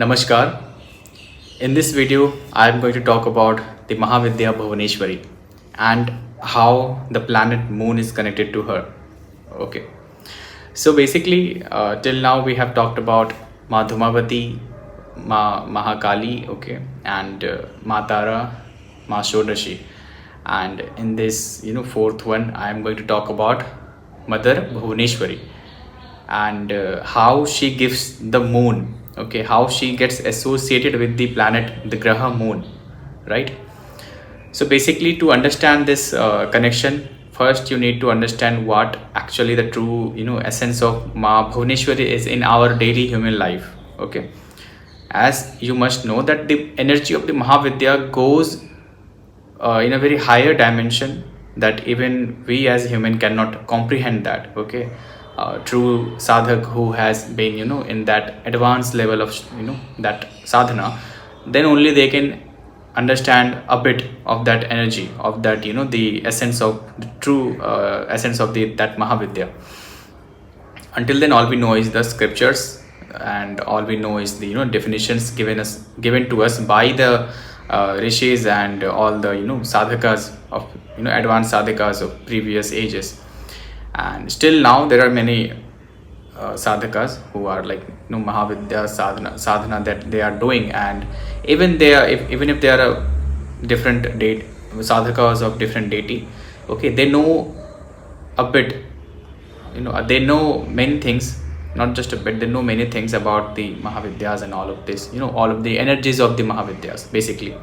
Namaskar. In this video, I am going to talk about the Mahavidya Bhuvaneshwari and how the planet Moon is connected to her. Okay. So basically, till now we have talked about Ma Dhumavati, Ma Mahakali, okay, and Ma Tara, Ma Shodashi. And in this, fourth one, I am going to talk about Mother Bhuvaneshwari and how she gives the moon, okay, how she gets associated with the planet, the graha moon, right? So basically, to understand this connection, first you need to understand what actually the true essence of Ma Bhuvaneshwari is in our daily human life. Okay, as you must know that the energy of the Mahavidya goes in a very higher dimension that even we as human cannot comprehend that. Okay, true sadhak who has been in that advanced level of that sadhana, then only they can understand a bit of that energy of that the essence of the true essence of the that Mahavidya. Until then, all we know is the scriptures, and all we know is the definitions given to us by the rishis and all the sadhakas of advanced sadhakas of previous ages. And still now there are many sadhakas who are like Mahavidya sadhana that they are doing, and even they are even if they are a different date sadhakas of different deity, okay, they know a bit, they know many things, not just a bit, they know many things about the Mahavidyas and all of this, all of the energies of the Mahavidyas basically.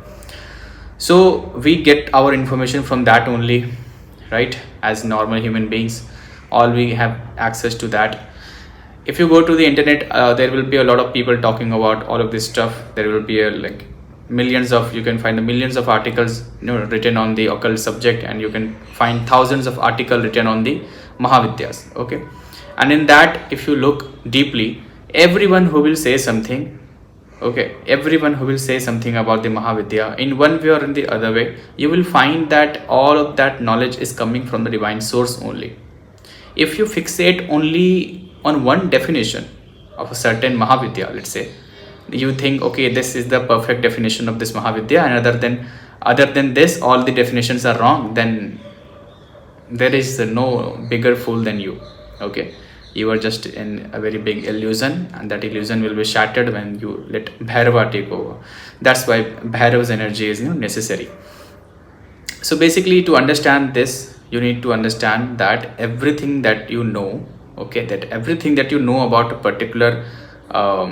So we get our information from that only, right? As normal human beings, all we have access to that. If you go to the internet, there will be a lot of people talking about all of this stuff. There will be like millions of, you can find the millions of articles written on the occult subject, and you can find thousands of articles written on the Mahavidyas. Okay, and in that, if you look deeply, everyone who will say something, okay, everyone who will say something about the Mahavidya in one way or in the other way, you will find that all of that knowledge is coming from the divine source only. If you fixate only on one definition of a certain Mahavidya, let's say, you think, okay, this is the perfect definition of this Mahavidya, and other than this all the definitions are wrong, then there is no bigger fool than you. Okay, you are just in a very big illusion, and that illusion will be shattered when you let Bhairava take over. That's why Bhairava's energy is necessary. So basically, to understand this, you need to understand that everything that you know, okay, that everything that you know about a particular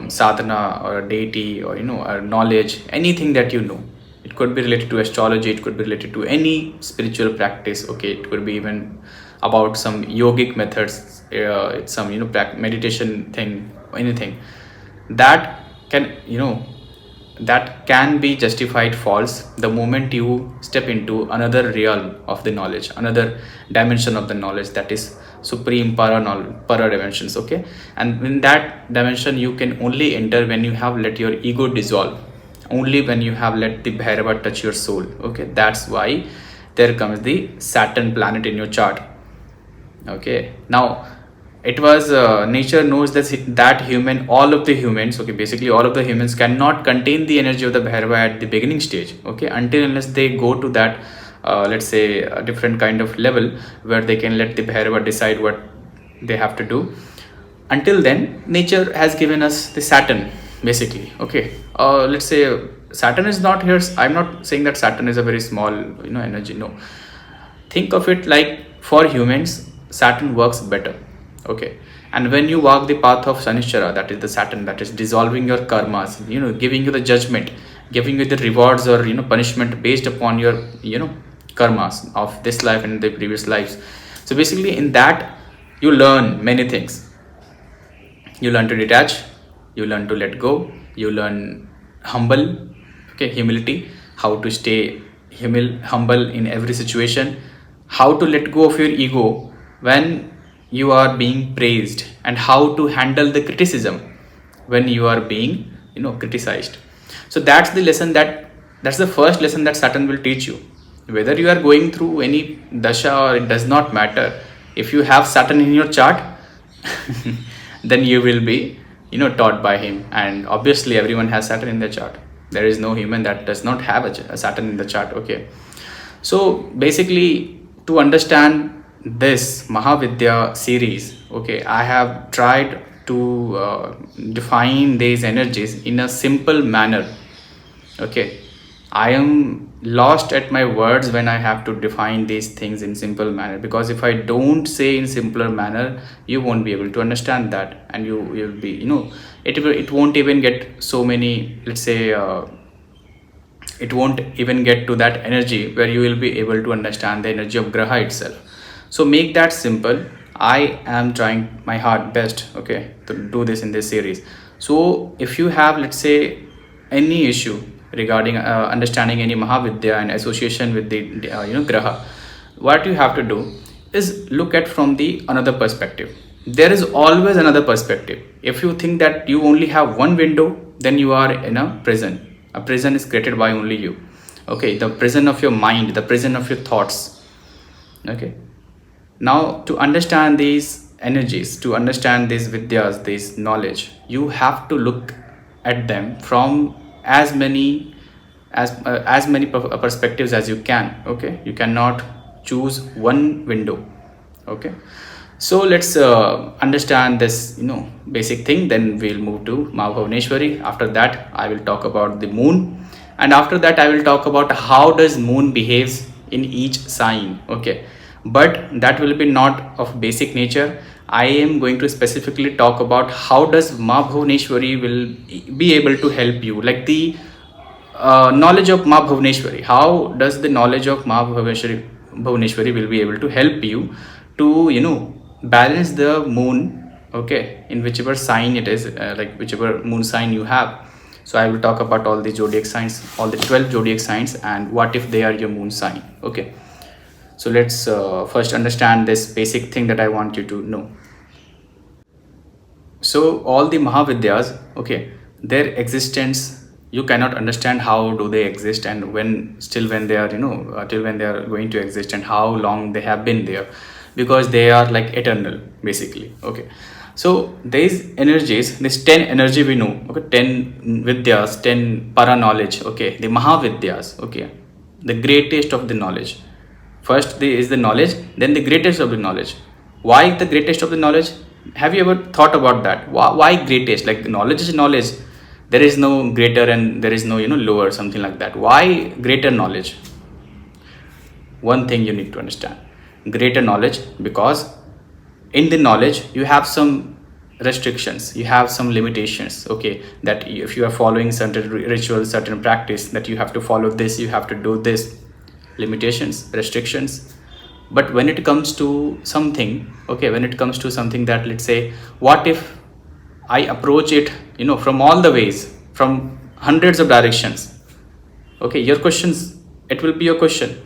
sadhana or a deity or a knowledge, anything that you know, it could be related to astrology, it could be related to any spiritual practice, okay, it could be even about some yogic methods, it's some meditation thing, anything that can that can be justified false the moment you step into another realm of the knowledge, another dimension of the knowledge, that is supreme para dimensions. Okay, and in that dimension you can only enter when you have let your ego dissolve, only when you have let the Bhairava touch your soul. Okay, that's why there comes the Saturn planet in your chart. Okay, now it was nature knows that human, all of the humans, okay, basically all of the humans cannot contain the energy of the Bhairava at the beginning stage, okay, until unless they go to that let's say a different kind of level where they can let the Bhairava decide what they have to do. Until then, nature has given us the Saturn basically. Okay, let's say Saturn is not here, I'm not saying that Saturn is a very small energy, no. Think of it like, for humans Saturn works better. Okay, and when you walk the path of Sanishchara, that is the Saturn, that is dissolving your karmas, giving you the judgment, giving you the rewards or punishment based upon your karmas of this life and the previous lives. So basically in that you learn many things. You learn to detach, you learn to let go, you learn humility, how to stay humble in every situation, how to let go of your ego when you are being praised, and how to handle the criticism when you are being criticized. So that's the lesson, that's the first lesson that Saturn will teach you. Whether you are going through any dasha or it does not matter, if you have Saturn in your chart then you will be taught by him. And obviously everyone has Saturn in their chart. There is no human that does not have a Saturn in the chart. Okay, so basically, to understand this Mahavidya series, okay, I have tried to define these energies in a simple manner. Okay, I am lost at my words when I have to define these things in simple manner, because if I don't say in simpler manner, you won't be able to understand that, and you will be, it won't even get so many, let's say, it won't even get to that energy where you will be able to understand the energy of graha itself. So make that simple. I am trying my hard best, okay, to do this in this series. So if you have, let's say, any issue regarding understanding any Mahavidya and association with the graha, what you have to do is look at from the another perspective. There is always another perspective. If you think that you only have one window, then you are in a prison. A prison is created by only you. Okay, the prison of your mind, the prison of your thoughts. Okay, now to understand these energies, to understand these vidyas, this knowledge, you have to look at them from as many perspectives as you can. Okay, you cannot choose one window. Okay, so let's understand this basic thing, then we'll move to Mahavidya. After that I will talk about the moon, and after that I will talk about how does moon behaves in each sign. Okay, but that will be not of basic nature. I am going to specifically talk about how does Mahavidya will be able to help you, like the knowledge of Mahavidya. How does the knowledge of Mahavidya will be able to help you to balance the moon, okay, in whichever sign it is, like whichever moon sign you have. So I will talk about all the zodiac signs, all the 12 zodiac signs, and what if they are your moon sign. Okay, so let's first understand this basic thing that I want you to know. So all the Mahavidyas, okay, their existence, you cannot understand how do they exist, and when they are till when they are going to exist, and how long they have been there, because they are like eternal basically. Okay, so these energies, this 10 energy we know, okay, 10 vidyas, 10 para knowledge, okay, the Mahavidyas, okay, the greatest of the knowledge. First is the knowledge, then the greatest of the knowledge. Why the greatest of the knowledge? Have you ever thought about that? Why greatest? Like knowledge is knowledge, there is no greater and there is no lower, something like that. Why greater knowledge? One thing you need to understand, greater knowledge, because in the knowledge you have some restrictions, you have some limitations. Okay, that if you are following certain rituals, certain practice, that you have to follow this, you have to do this, limitations, restrictions. But when it comes to something, okay, when it comes to something that, let's say, what if I approach it from all the ways, from hundreds of directions. Okay, your questions, it will be your question.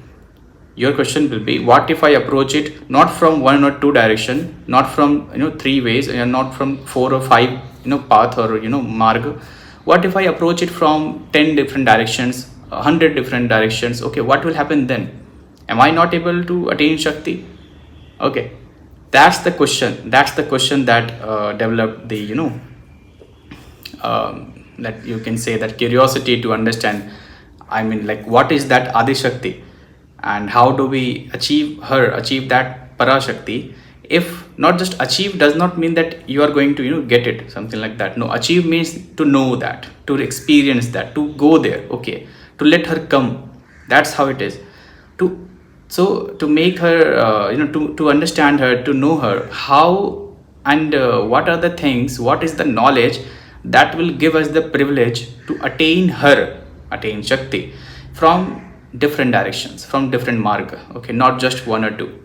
Your question will be, what if I approach it not from one or two direction, not from three ways, and not from four or five path or marg. What if I approach it from 10 different directions, 100 different directions? Okay, what will happen then? Am I not able to attain Shakti? Okay, that's the question. That's the question that developed the that you can say that curiosity to understand. I mean, like, what is that Adi Shakti, and how do we achieve that Parashakti? If not just achieve does not mean that you are going to get it, something like that. No, achieve means to know that, to experience that, to go there. Okay, to let her come. That's how it is. To make her to understand her, to know her, how and what are the things, what is the knowledge that will give us the privilege to attain Shakti from different directions, from different marga. Okay, not just one or two.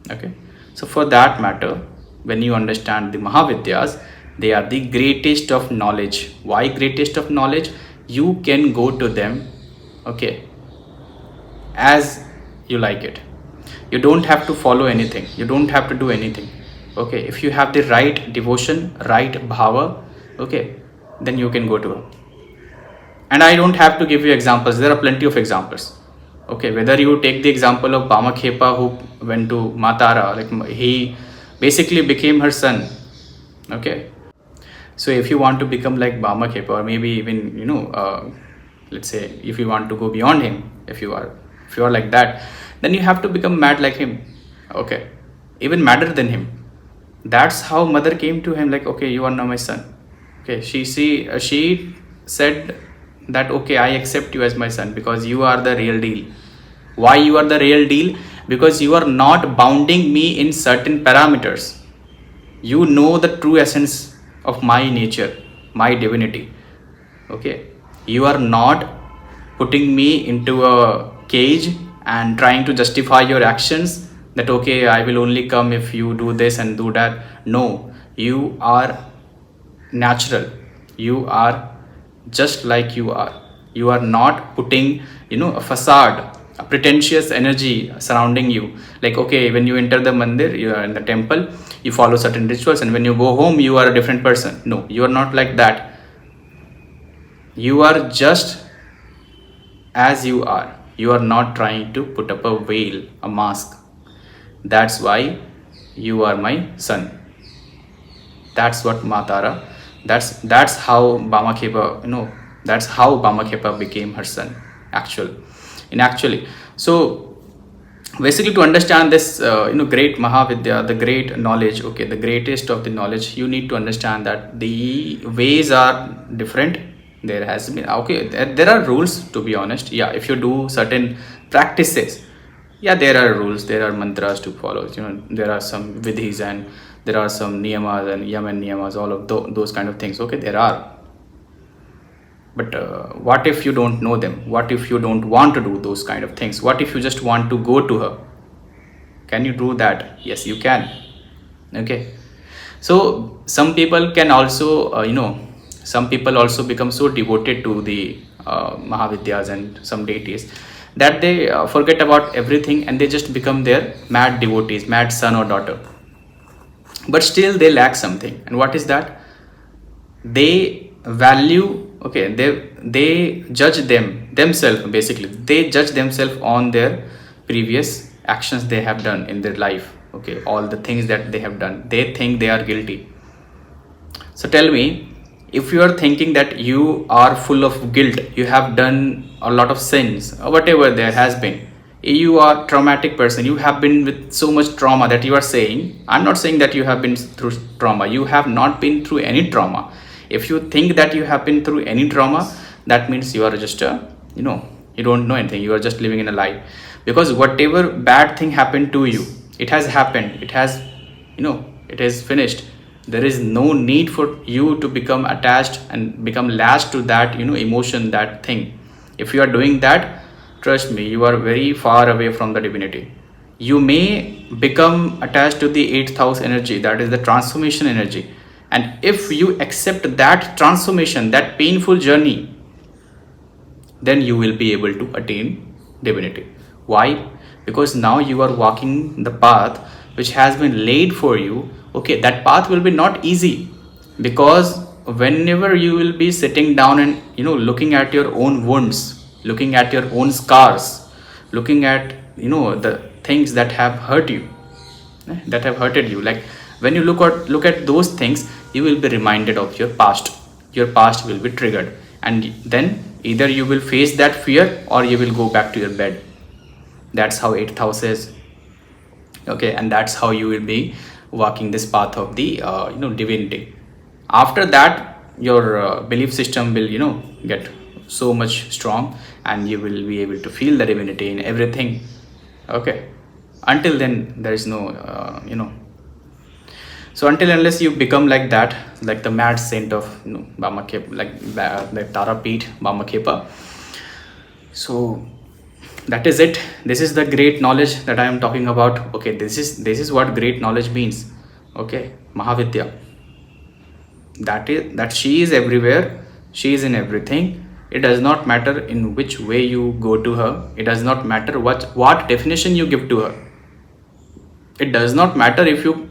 Okay, so for that matter, when you understand the Mahavidyas, they are the greatest of knowledge. Why greatest of knowledge? You can go to them, okay, as you like it. You don't have to follow anything, you don't have to do anything. Okay, if you have the right devotion, right bhava, okay, then you can go to her. And I don't have to give you examples, there are plenty of examples. Okay, whether you take the example of Bamakhepa, who went to Matara, like he basically became her son. Okay, So if you want to become like Bama Kepa, or maybe even let's say if you want to go beyond him, if you are like that, then you have to become mad like him. Okay, even madder than him. That's how mother came to him, like, okay, you are now my son. Okay, she said that, okay, I accept you as my son because you are the real deal. Why you are the real deal? Because you are not bounding me in certain parameters. You know the true essence of my nature, my divinity. Okay, you are not putting me into a cage and trying to justify your actions, that okay, I will only come if you do this and do that. No, you are natural. You are just like you are. You are not putting a facade, a pretentious energy surrounding you, like, okay, when you enter the mandir, you are in the temple, you follow certain rituals, and when you go home you are a different person. No, you are not like that. You are just as you are. You are not trying to put up a veil, a mask. That's why you are my son. That's what Matara. That's how Bama Kepa, that's how Bama Kepa became her son. Actually. So basically, to understand this, great Mahavidya, the great knowledge, okay, the greatest of the knowledge, you need to understand that the ways are different. There has been, okay, there are rules, to be honest. Yeah, if you do certain practices, yeah, there are rules, there are mantras to follow. There are some vidhis, and there are some niyamas and yam and niyamas, all of those kind of things. Okay, there are. But what if you don't know them? What if you don't want to do those kind of things? What if you just want to go to her? Can you do that? Yes, you can. Okay. So some people can also, some people also become so devoted to the Mahavidyas and some deities that they forget about everything, and they just become their mad devotees, mad son or daughter. But still they lack something. And what is that? They value, okay, they judge themselves. Basically, they judge themselves on their previous actions they have done in their life. Okay, all the things that they have done, they think they are guilty. So tell me, if you are thinking that you are full of guilt, you have done a lot of sins, or whatever there has been, you are traumatic person, you have been with so much trauma that you are saying, I'm not saying that you have been through trauma, you have not been through any trauma. If you think that you have been through any trauma, that means you are just you don't know anything, you are just living in a lie. Because whatever bad thing happened to you, it has happened, it has, it is finished. There is no need for you to become attached and become lashed to that emotion, that thing. If you are doing that, trust me, you are very far away from the divinity. You may become attached to the 8th house energy, that is the transformation energy. And if you accept that transformation, that painful journey, then you will be able to attain divinity. Why? Because now you are walking the path which has been laid for you. Okay, that path will be not easy, because whenever you will be sitting down and looking at your own wounds, looking at your own scars, looking at the things that have hurt you, that have hurted you, like when you look at those things, you will be reminded of your past. Your past will be triggered, and then either you will face that fear or you will go back to your bed. That's how 8th house is. Okay, and that's how you will be walking this path of the divinity. After that, your belief system will get so much strong, and you will be able to feel the divinity in everything. Okay, until then there is no so until unless you become like that, like the mad saint of Bama Kepa, like Tara Pete Bama Kepa. So that is it. This is the great knowledge that I am talking about. Okay, this is what great knowledge means. Okay, Mahavidya, that she is everywhere, she is in everything. It does not matter in which way you go to her. It does not matter what definition you give to her. It does not matter if you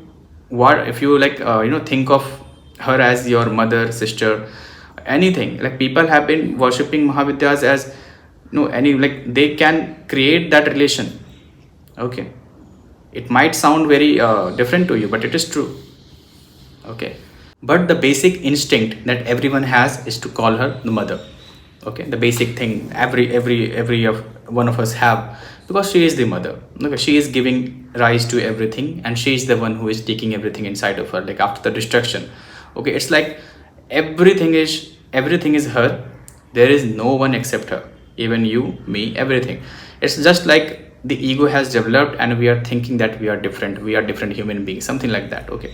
think of her as your mother, sister, anything. Like people have been worshipping Mahavidyas as they can create that relation. Okay, it might sound very different to you, but it is true. Okay, but the basic instinct that everyone has is to call her the mother. Okay, the basic thing every of one of us have, because she is the mother. Okay, she is giving rise to everything, and she is the one who is taking everything inside of her, like after the destruction. Okay, it's like everything is her. There is no one except her, even you, me, everything. It's just like the ego has developed and we are thinking that we are different human beings, something like that. Okay,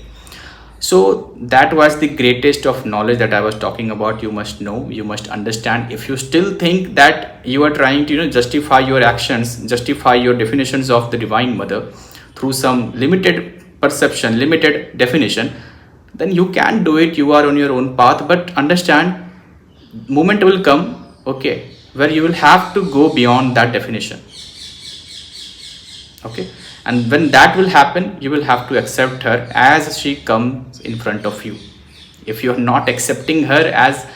so that was the greatest of knowledge that I was talking about. You must know, you must understand. If you still think that you are trying to justify your actions, justify your definitions of the divine mother through some limited perception, limited definition, then you can do it. You are on your own path, but understand, moment will come, okay, where you will have to go beyond that definition. Okay, and when that will happen, you will have to accept her as she comes in front of you. If you are not accepting her as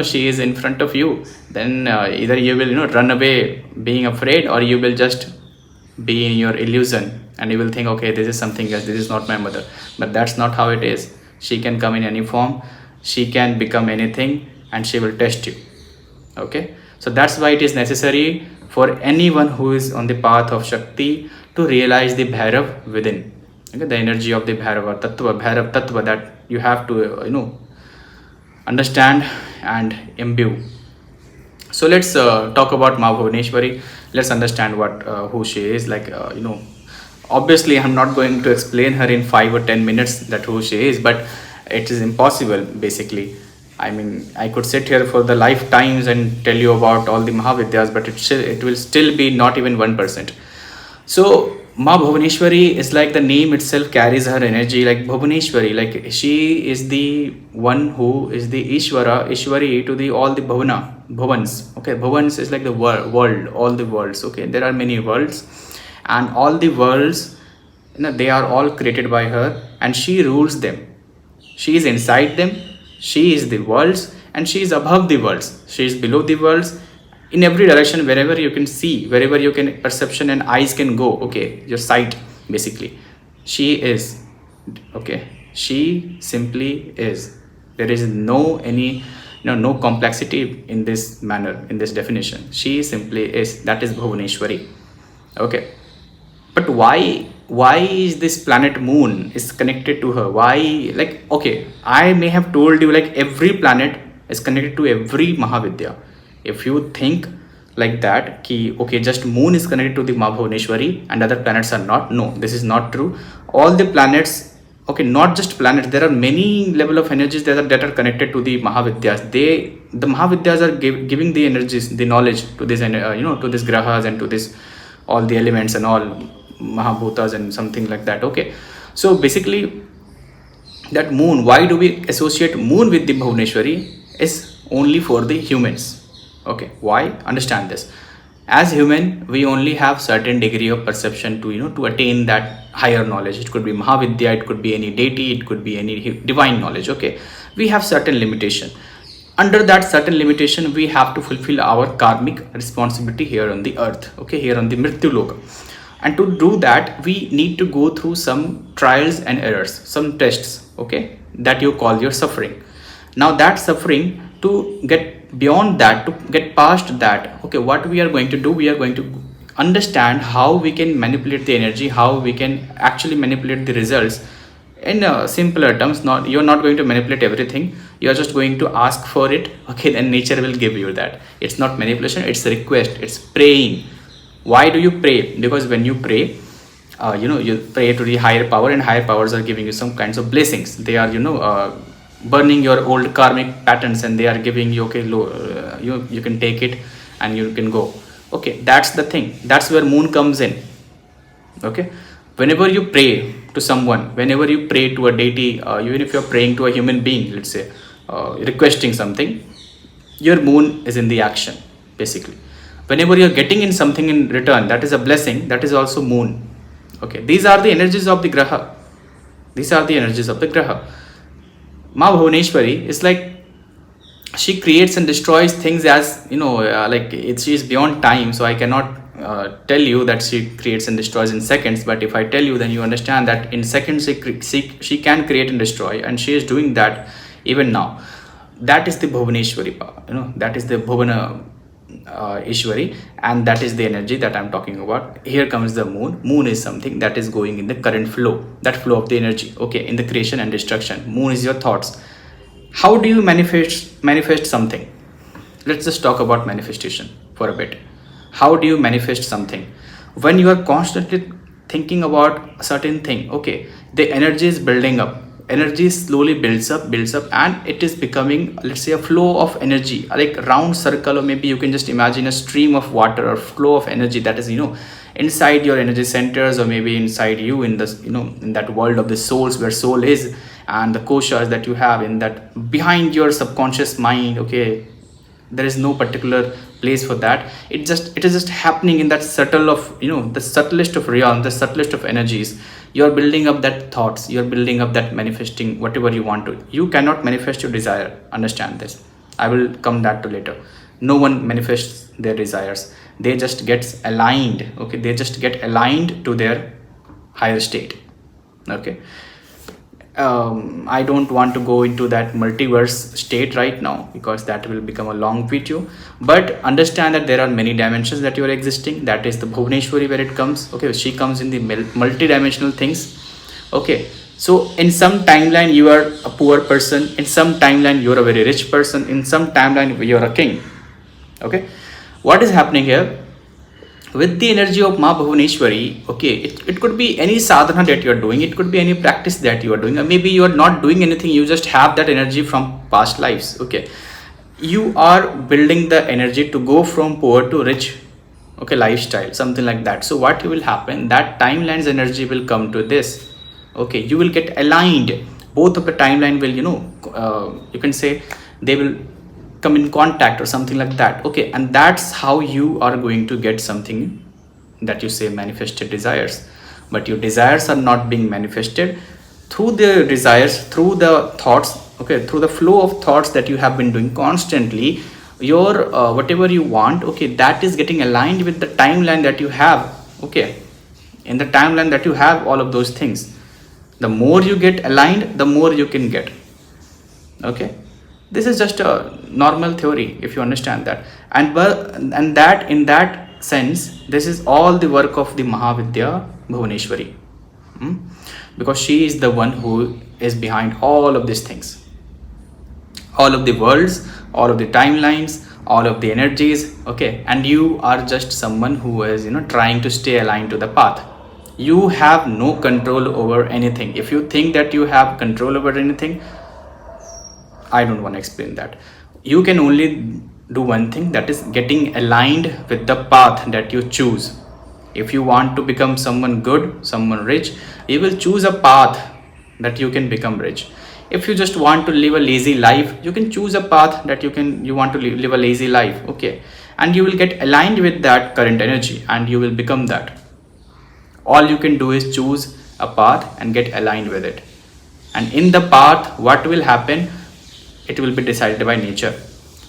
she is in front of you, then either you will run away being afraid, or you will just be in your illusion and you will think, okay, this is something else, this is not my mother. But that's not how it is. She can come in any form, she can become anything, and she will test you. Okay, so that's why it is necessary for anyone who is on the path of Shakti to realize the Bhairav within. Okay, the energy of the Bhairav Tattva that you have to understand and imbue. So let's talk about Mahavidya. Let's understand what who she is. Like obviously I'm not going to explain her in 5 or 10 minutes that who she is, but it is impossible basically. I mean, I could sit here for the lifetimes and tell you about all the Mahavidyas, but it will still be not even 1%. So Ma Bhuvaneshwari is like the name itself carries her energy, like Bhuvaneshwari, like she is the one who is the Ishwari to the all the Bhuvans. Okay, Bhuvans is like the world, all the worlds. Okay, there are many worlds, and all the worlds, they are all created by her, and she rules them. She is inside them. She is the worlds, and she is above the worlds. She is below the worlds. In every direction, wherever you can see, wherever you can perception and eyes can go. Okay, your sight basically. She is. Okay, she simply is. There is no complexity in this manner, in this definition. She simply is. That is Bhuvaneshwari. Okay, but why is this planet moon is connected to her? Why? Like, okay, I may have told you like every planet is connected to every Mahavidya. If you think like that, ki okay, just moon is connected to the Mahavidya and other planets are not, no, this is not true. All the planets, okay, not just planets, there are many level of energies that are connected to the Mahavidyas. The Mahavidyas are giving the energies, the knowledge to this to this grahas and to this all the elements and all Mahabhutas and something like that. Okay, so basically that moon, why do we associate moon with the Bhuvaneshwari, is only for the humans. Okay, why? Understand this. As human, we only have certain degree of perception to attain that higher knowledge. It could be Mahavidya, it could be any deity, it could be any divine knowledge. Okay, we have certain limitation. Under that certain limitation, we have to fulfill our karmic responsibility here on the earth. Okay, here on the Mrityu Loka. And to do that, we need to go through some trials and errors, some tests, okay, that you call your suffering. Now that suffering, to get beyond that, to get past that, okay, what we are going to do, we are going to understand how we can manipulate the energy, how we can actually manipulate the results. In simpler terms, you're not going to manipulate everything, you're just going to ask for it, okay, then nature will give you that. It's not manipulation, it's a request, it's praying. Why do you pray? Because when you pray, you pray to the higher power, and higher powers are giving you some kinds of blessings. They are burning your old karmic patterns, and they are giving you, okay, you can take it and you can go. Okay, that's the thing. That's where moon comes in. Okay, whenever you pray to someone, whenever you pray to a deity, even if you're praying to a human being, let's say, requesting something, your moon is in the action basically. Whenever you're getting in something in return, that is a blessing, that is also moon. Okay, these are the energies of the graha. These are the energies of the graha. Ma Bhuvaneshwari is like, she creates and destroys things as, like she is beyond time, so I cannot tell you that she creates and destroys in seconds, but if I tell you, then you understand that in seconds she can create and destroy, and she is doing that even now. That is the Bhuvaneshwari power, that is the Bhuvana Ishwari, and that is the energy that I'm talking about. Here comes the moon. Moon is something that is going in the current flow, that flow of the energy, okay, in the creation and destruction. Moon is your thoughts. How do you manifest something? Let's just talk about manifestation for a bit. How do you manifest something? When you are constantly thinking about a certain thing, okay, the energy is building up. Energy slowly builds up, and it is becoming, let's say, a flow of energy, like round circle, or maybe you can just imagine a stream of water or flow of energy that is, inside your energy centers, or maybe inside you in this, in that world of the souls, where soul is, and the koshas that you have in that behind your subconscious mind. Okay, there is no particular place for that. It is just happening in that subtle of, the subtlest of realm, the subtlest of energies. You're building up that thoughts, you're building up that manifesting whatever you want to. You cannot manifest your desire, understand this. I will come that to later. No one manifests their desires, they just get aligned. Okay, they just get aligned to their higher state. Okay, I don't want to go into that multiverse state right now, because that will become a long video. But understand that there are many dimensions that you are existing. That is the Bhuvaneshwari, where it comes. Okay, she comes in the multi-dimensional things. Okay, so in some timeline you are a poor person, in some timeline you are a very rich person, in some timeline you are a king. Okay, what is happening here? With the energy of Ma Bhuvaneshwari, okay, it could be any sadhana that you are doing, it could be any practice that you are doing, or maybe you are not doing anything, you just have that energy from past lives. Okay, you are building the energy to go from poor to rich, okay, lifestyle, something like that. So what will happen, that timeline's energy will come to this. Okay, you will get aligned, both of the timeline will, you can say, they will come in contact or something like that. Okay, and that's how you are going to get something that you say manifested desires. But your desires are not being manifested through the desires, through the thoughts, okay, through the flow of thoughts that you have been doing constantly. Your whatever you want, okay, that is getting aligned with the timeline that you have. Okay, in the timeline that you have all of those things, the more you get aligned, the more you can get. Okay, this is just a normal theory, if you understand that. And that, in that sense, this is all the work of the Mahavidya Bhuvaneshwari. Because she is the one who is behind all of these things, all of the worlds, all of the timelines, all of the energies. Okay, and you are just someone who is, trying to stay aligned to the path. You have no control over anything. If you think that you have control over anything, I don't want to explain that. You can only do one thing, that is getting aligned with the path that you choose. If you want to become someone good, someone rich, you will choose a path that you can become rich. If you just want to live a lazy life, you can choose a path that you want to live a lazy life. Okay, and you will get aligned with that current energy, and you will become that. All you can do is choose a path and get aligned with it. And in the path, what will happen, it will be decided by nature.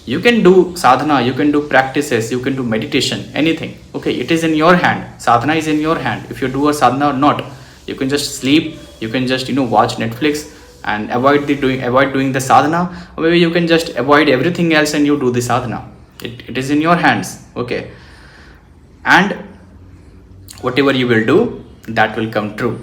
You can do sadhana, you can do practices, you can do meditation, anything. Okay, it is in your hand. Sadhana is in your hand. If you do a sadhana or not, you can just sleep, you can just watch Netflix and avoid doing the sadhana, or maybe you can just avoid everything else and you do the sadhana. It is in your hands. Okay, and whatever you will do, that will come true.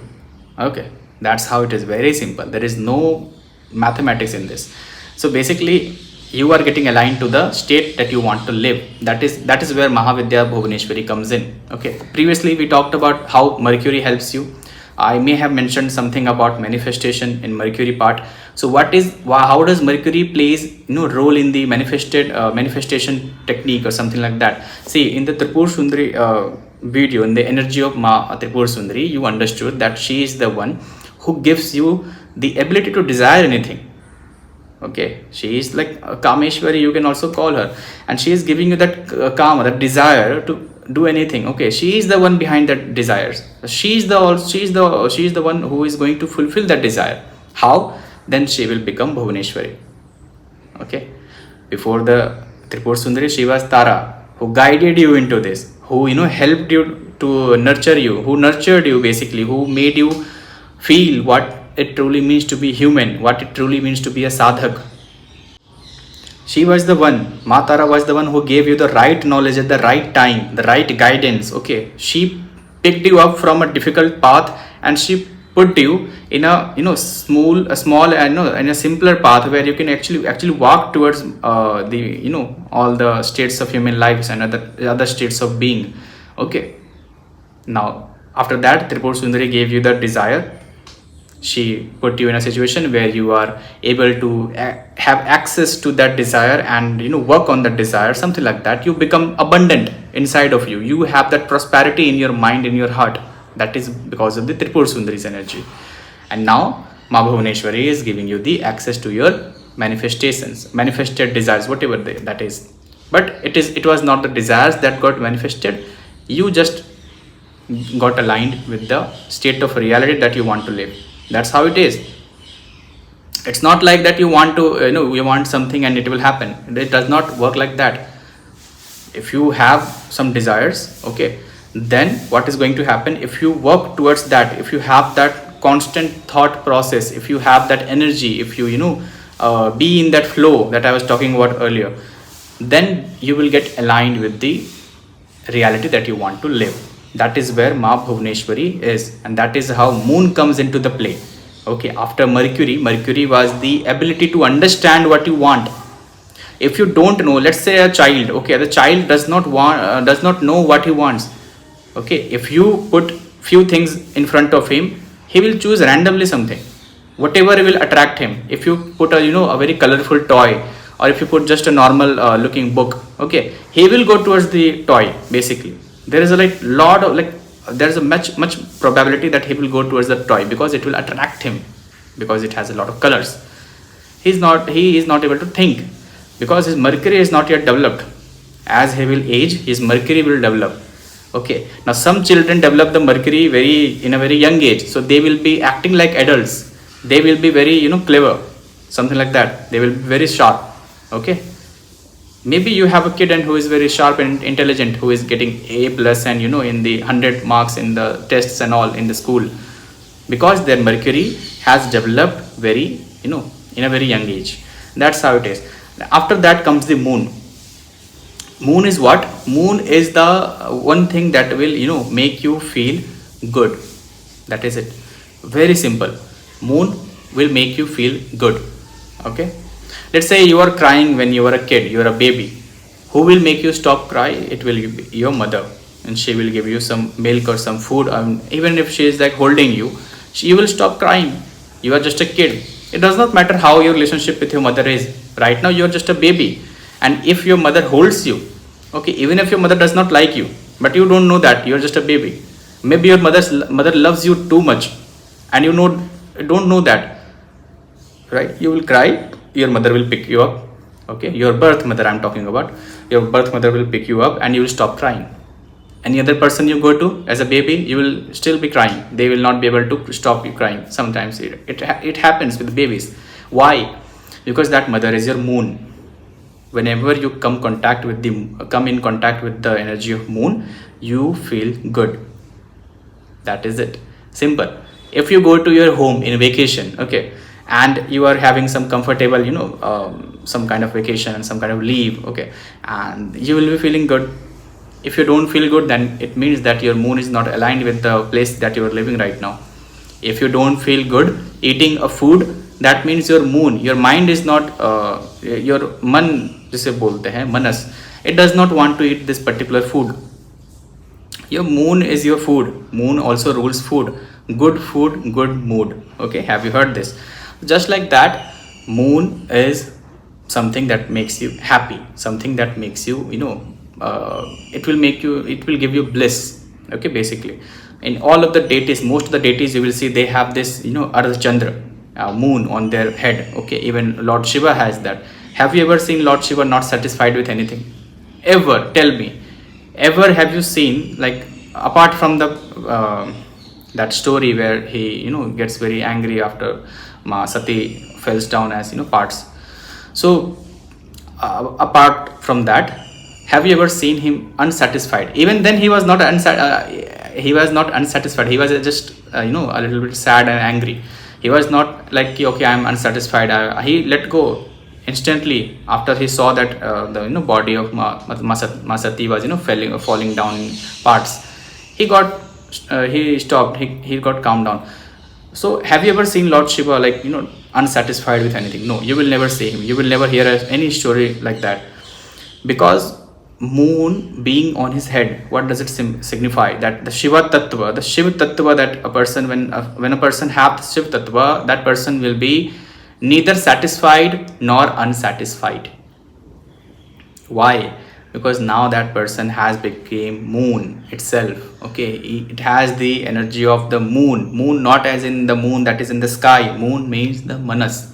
Okay, that's how it is. Very simple. There is no mathematics in this. So basically, you are getting aligned to the state that you want to live. That is where Mahavidya Bhuvaneshwari comes in. Okay, previously we talked about how Mercury helps you. I may have mentioned something about manifestation in Mercury part. So how does Mercury plays role in the manifestation technique or something like that? See, in the Tripur Sundari video, in the energy of Ma Tripur Sundari, you understood that she is the one who gives you the ability to desire anything. Okay, she is like Kameshwari, you can also call her, and she is giving you that kama, that desire to do anything. Okay, she is the one behind that desires. She is the one who is going to fulfill that desire. How? Then she will become Bhuvaneshwari. Okay, before the Tripur Sundari, she was Tara, who guided you into this, who helped you to nurture you, who nurtured you basically, who made you feel what it truly means to be human, what it truly means to be a sadhak. She was the one, Ma Tara was the one who gave you the right knowledge at the right time, the right guidance. Okay, she picked you up from a difficult path and she put you in a small and in a simpler path where you can actually walk towards the all the states of human lives and other states of being. Okay, now after that, Tripur Sundari gave you the desire. She put you in a situation where you are able to have access to that desire and work on that desire, something like that. You become abundant inside of you. You have that prosperity in your mind, in your heart. That is because of the Tripur Sundari's energy. And now Ma Bhuvaneshwari is giving you the access to your manifestations, manifested desires, whatever that is. But it was not the desires that got manifested. You just got aligned with the state of reality that you want to live. That's how it is. It's not like that you want to you want something and it will happen. It does not work like that. If you have some desires, okay, then what is going to happen, if you work towards that, if you have that constant thought process, if you have that energy, if you be in that flow that I was talking about earlier, then you will get aligned with the reality that you want to live. That is where Ma Bhuvaneshwari is, and that is how moon comes into the play. Okay, after Mercury was the ability to understand what you want. If you don't know, let's say a child, okay, the child does not know what he wants. Okay, if you put few things in front of him, he will choose randomly something, whatever will attract him. If you put a very colorful toy, or if you put just a normal looking book, okay, he will go towards the toy basically. There is there's a much probability that he will go towards the toy because it will attract him, because it has a lot of colors. He is not able to think because his Mercury is not yet developed. As he will age, his Mercury will develop. Okay, now some children develop the Mercury in a very young age, so they will be acting like adults. They will be very clever, something like that. They will be very sharp. Okay, maybe you have a kid and who is very sharp and intelligent, who is getting A plus and in the 100 marks in the tests and all in the school, because their Mercury has developed very in a very young age. That's how it is. After that comes the moon. Moon is what? Moon is the one thing that will make you feel good. That is it. Very simple. Moon will make you feel good. Okay, let's say you are crying when you are a kid, you are a baby. Who will make you stop cry? It will be your mother, and she will give you some milk or some food. Even if she is like holding you, she will stop crying. You are just a kid. It does not matter how your relationship with your mother is. Right now you are just a baby, and if your mother holds you, okay, even if your mother does not like you, but you don't know that, you are just a baby. Maybe your mother loves you too much, and you don't know that, right? You will cry, your mother will pick you up. Okay, your birth mother I'm talking about. Your birth mother will pick you up and you will stop crying. Any other person you go to as a baby, you will still be crying. They will not be able to stop you crying. Sometimes it happens with babies. Why? Because that mother is your moon. Whenever you come in contact with the energy of moon, you feel good. That is it. Simple. If you go to your home in vacation, okay, and you are having some comfortable some kind of vacation and some kind of leave, okay, and you will be feeling good. If you don't feel good, then it means that your moon is not aligned with the place that you are living right now. If you don't feel good eating a food, that means your moon, your mind is not your man जिसे बोलते हैं manas, it does not want to eat this particular food. Your moon is your food. Moon also rules food. Good food, good mood. Okay, have you heard this? Just like that, moon is something that makes you happy, something that makes you it will give you bliss. Okay, basically in all of the deities, most of the deities, you will see they have this Ardra Chandra, moon on their head. Okay, even Lord Shiva has that. Have you ever seen Lord Shiva not satisfied with anything? Ever? Tell me. Ever have you seen, like, apart from the that story where he gets very angry after Ma Sati falls down as parts. So apart from that, Have you ever seen him unsatisfied? Even then he was not he was not unsatisfied. He was just a little bit sad and angry. He was not like, okay, I'm unsatisfied. He let go instantly after he saw that the body of Masati was falling down in parts. He stopped. He got calmed down. So have you ever seen Lord Shiva like unsatisfied with anything? No, you will never see him. You will never hear any story like that, because moon being on his head, what does it signify? That the Shiva Tattva, the Shiva Tattva, that a person, when a person have the Shiva Tattva, that person will be neither satisfied nor unsatisfied. Why? Because now that person has become moon itself. Okay, it has the energy of the moon, not as in the moon that is in the sky. Moon means the manas.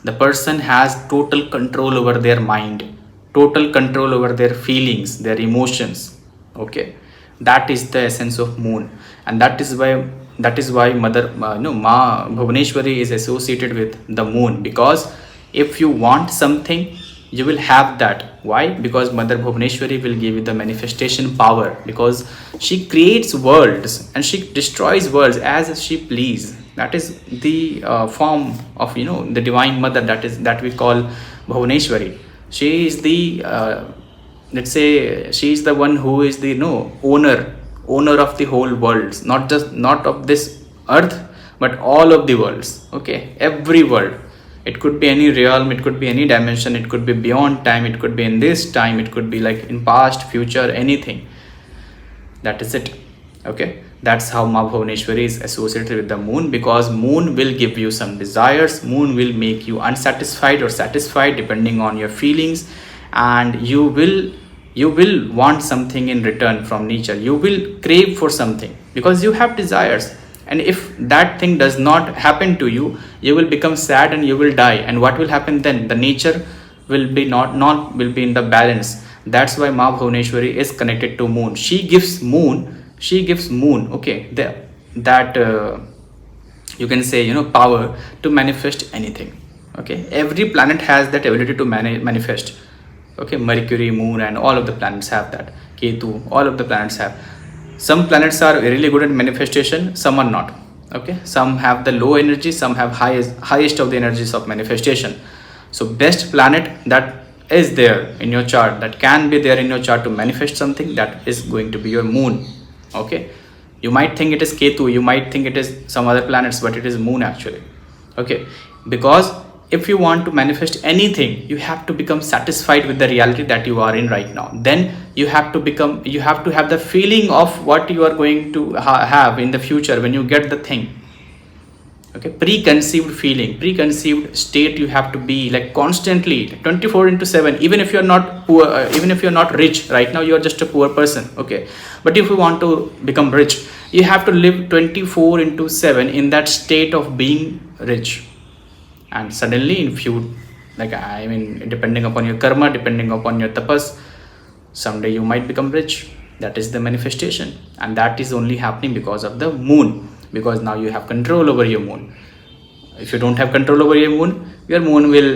The person has total control over their mind, total control over their feelings, their emotions. Okay, that is the essence of moon. And that is why mother Ma Bhuvaneshwari is associated with the moon, because if you want something, you will have that. Why? Because Mother Bhuvaneshwari will give you the manifestation power, because she creates worlds and she destroys worlds as she please. That is the form of the divine mother, that we call Bhuvaneshwari. She is the let's say she is the one who is the owner of the whole worlds, not of this earth, but all of the worlds. Okay, every world. It could be any realm, it could be any dimension, it could be beyond time, it could be in this time, it could be like in past, future, anything. That is it. Okay, that's how Ma Bhuvaneshwari is associated with the moon, because moon will give you some desires, moon will make you unsatisfied or satisfied depending on your feelings, and you will want something in return from nature. You will crave for something because you have desires. And if that thing does not happen to you, you will become sad and you will die. And what will happen then? The nature will be not will be in the balance. That's why Ma Bhuvaneshwari is connected to moon. She gives moon. Okay, that you can say power to manifest anything. Okay, every planet has that ability to manifest. Okay, Mercury, moon, and all of the planets have that. Ketu, all of the planets have. Some planets are really good at manifestation, some are not. Okay, some have the low energy, some have highest of the energies of manifestation. So best planet that is there in your chart, that can be there in your chart to manifest something, that is going to be your moon. Okay, you might think it is Ketu, you might think it is some other planets, but it is moon actually. Okay, because if you want to manifest anything, you have to become satisfied with the reality that you are in right now. Then you have to have the feeling of what you are going to have in the future when you get the thing. Okay, preconceived feeling, preconceived state, you have to be like constantly 24/7. Even if you're not poor, even if you're not rich right now, you're just a poor person. Okay, but if you want to become rich, you have to live 24/7 in that state of being rich. And suddenly, in few, depending upon your karma, depending upon your tapas, someday you might become rich. That is the manifestation, and that is only happening because of the moon. Because now you have control over your moon. If you don't have control over your moon will,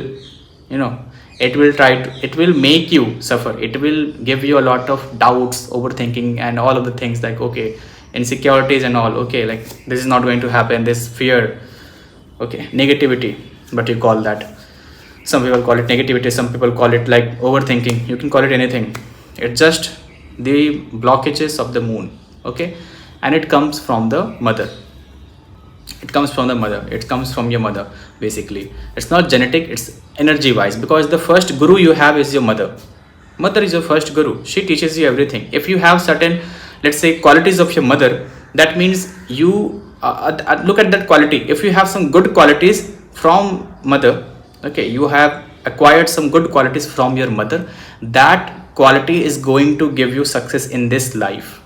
it will make you suffer. It will give you a lot of doubts, overthinking, and all of the things like, okay, insecurities and all. Okay, like this is not going to happen. This fear, okay, negativity. But you call that, some people call it negativity, some people call it like overthinking. You can call it anything. It's just the blockages of the moon. Okay, and it comes from the mother. It comes from your mother. Basically, it's not genetic, it's energy wise, because the first guru you have is your mother. Mother is your first guru. She teaches you everything. If you have certain, let's say, qualities of your mother, that means you look at that quality. If you have some good qualities from mother, okay, you have acquired some good qualities from your mother, that quality is going to give you success in this life.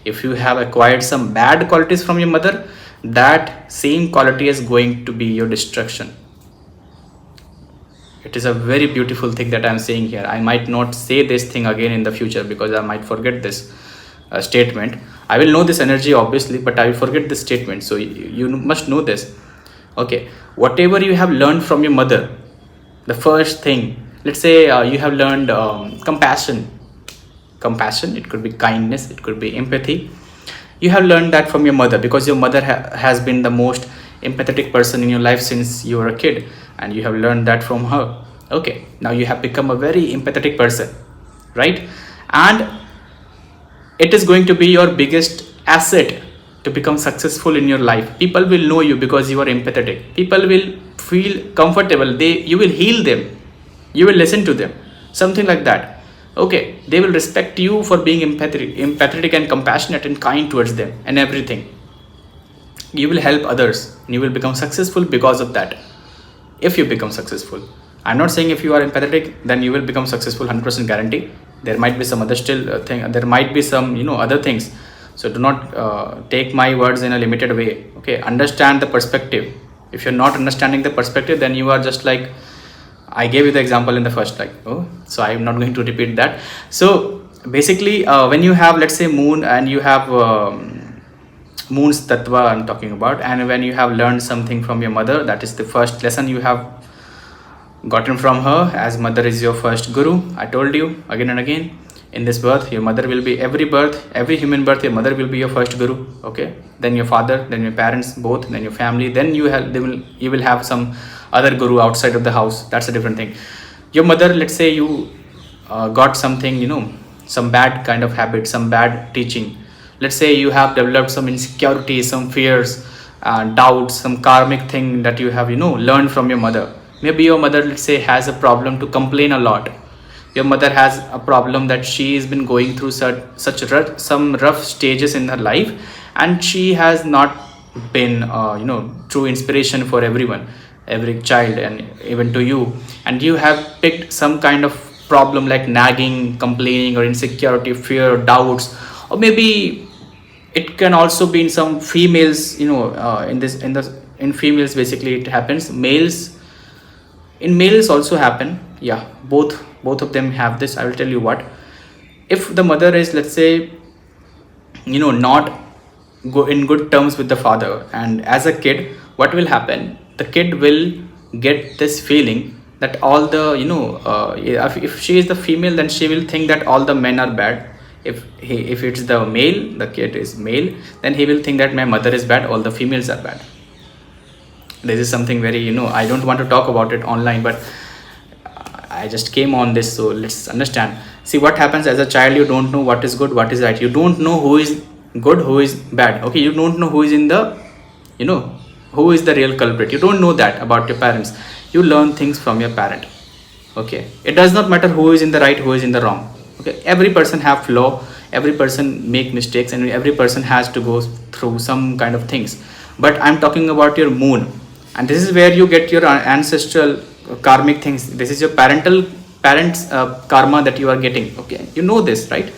If you have acquired some bad qualities from your mother, that same quality is going to be your destruction. It is a very beautiful thing that I am saying here. I might not say this thing again in the future because I might forget this statement. I will know this energy obviously, but I will forget this statement. So you must know this. Okay, whatever you have learned from your mother, the first thing let's say you have learned compassion, it could be kindness, it could be empathy. You have learned that from your mother, because your mother has been the most empathetic person in your life since you were a kid, and you have learned that from her. Okay, now you have become a very empathetic person, right? And it is going to be your biggest asset to become successful in your life. People will know you because you are empathetic. People will feel comfortable, you will heal them, you will listen to them, something like that. Okay, they will respect you for being empathetic and compassionate and kind towards them and everything. You will help others, and you will become successful because of that. If you become successful, I'm not saying if you are empathetic then you will become successful 100% guarantee. There might be some other thing, there might be some other things. So do not take my words in a limited way. Okay, understand the perspective. If you're not understanding the perspective, then you are just like I gave you the example in the first so I'm not going to repeat that. So basically when you have, let's say, moon, and you have moon's tattva I'm talking about, and when you have learned something from your mother, that is the first lesson you have gotten from her, as mother is your first guru. I told you again and again, in this birth your mother will be, every human birth your mother will be your first guru. Okay, then your father, then your parents both, then your family, then you will have some other guru outside of the house. That's a different thing. Your mother, let's say you got something, some bad kind of habit, some bad teaching. Let's say you have developed some insecurity, some fears, doubts, some karmic thing that you have learned from your mother. Maybe your mother, let's say, has a problem to complain a lot. Your mother has a problem that she has been going through some rough stages in her life, and she has not been true inspiration for everyone, every child, and even to you. And you have picked some kind of problem like nagging, complaining, or insecurity, fear, doubts. Or maybe it can also be in some females, in females basically it happens. In males also happen. Yeah, both of them have this. I will tell you what. If the mother is, let's say, not go in good terms with the father, and as a kid, what will happen? The kid will get this feeling that all the if she is the female, then she will think that all the men are bad. If it's the male, the kid is male, then he will think that my mother is bad, all the females are bad. This is something very, I don't want to talk about it online, but I just came on this, so let's understand. See what happens as a child. You don't know what is good, what is right. You don't know who is good, who is bad. Okay, you don't know who is in the who is the real culprit. You don't know that about your parents. You learn things from your parent. Okay, it does not matter who is in the right, who is in the wrong. Okay, every person have flaw, every person make mistakes, and every person has to go through some kind of things. But I'm talking about your moon, and this is where you get your ancestral karmic things. This is your parents karma that you are getting. Okay, you know this, right?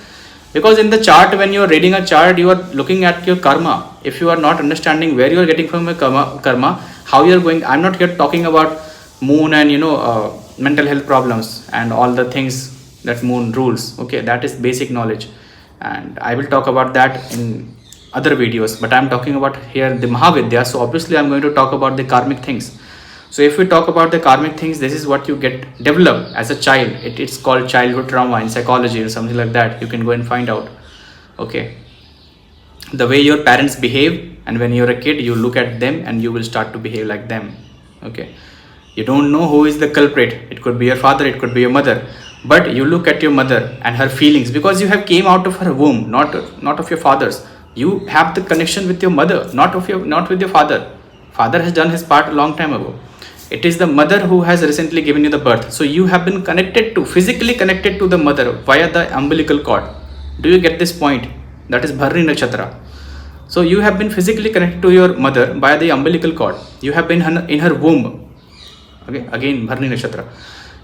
Because in the chart, when you are reading a chart, you are looking at your karma. If you are not understanding where you are getting from your karma, how you are going. I'm not here talking about moon and mental health problems and all the things that moon rules. Okay, that is basic knowledge, and I will talk about that in other videos. But I'm talking about here the Mahavidya, so obviously I'm going to talk about the karmic things. So if we talk about the karmic things, this is what you get developed as a child. It's called childhood trauma in psychology or something like that. You can go and find out. Okay, the way your parents behave, and when you're a kid, you look at them and you will start to behave like them. Okay, you don't know who is the culprit. It could be your father, it could be your mother, but you look at your mother and her feelings, because you have came out of her womb, not of your father's. You have the connection with your mother, not with your father. Father has done his part a long time ago. It is the mother who has recently given you the birth. So you have been physically connected to the mother via the umbilical cord. Do you get this point? That is Bharni Nakshatra. So you have been physically connected to your mother via the umbilical cord. You have been in her womb. Okay, again Bharni Nakshatra.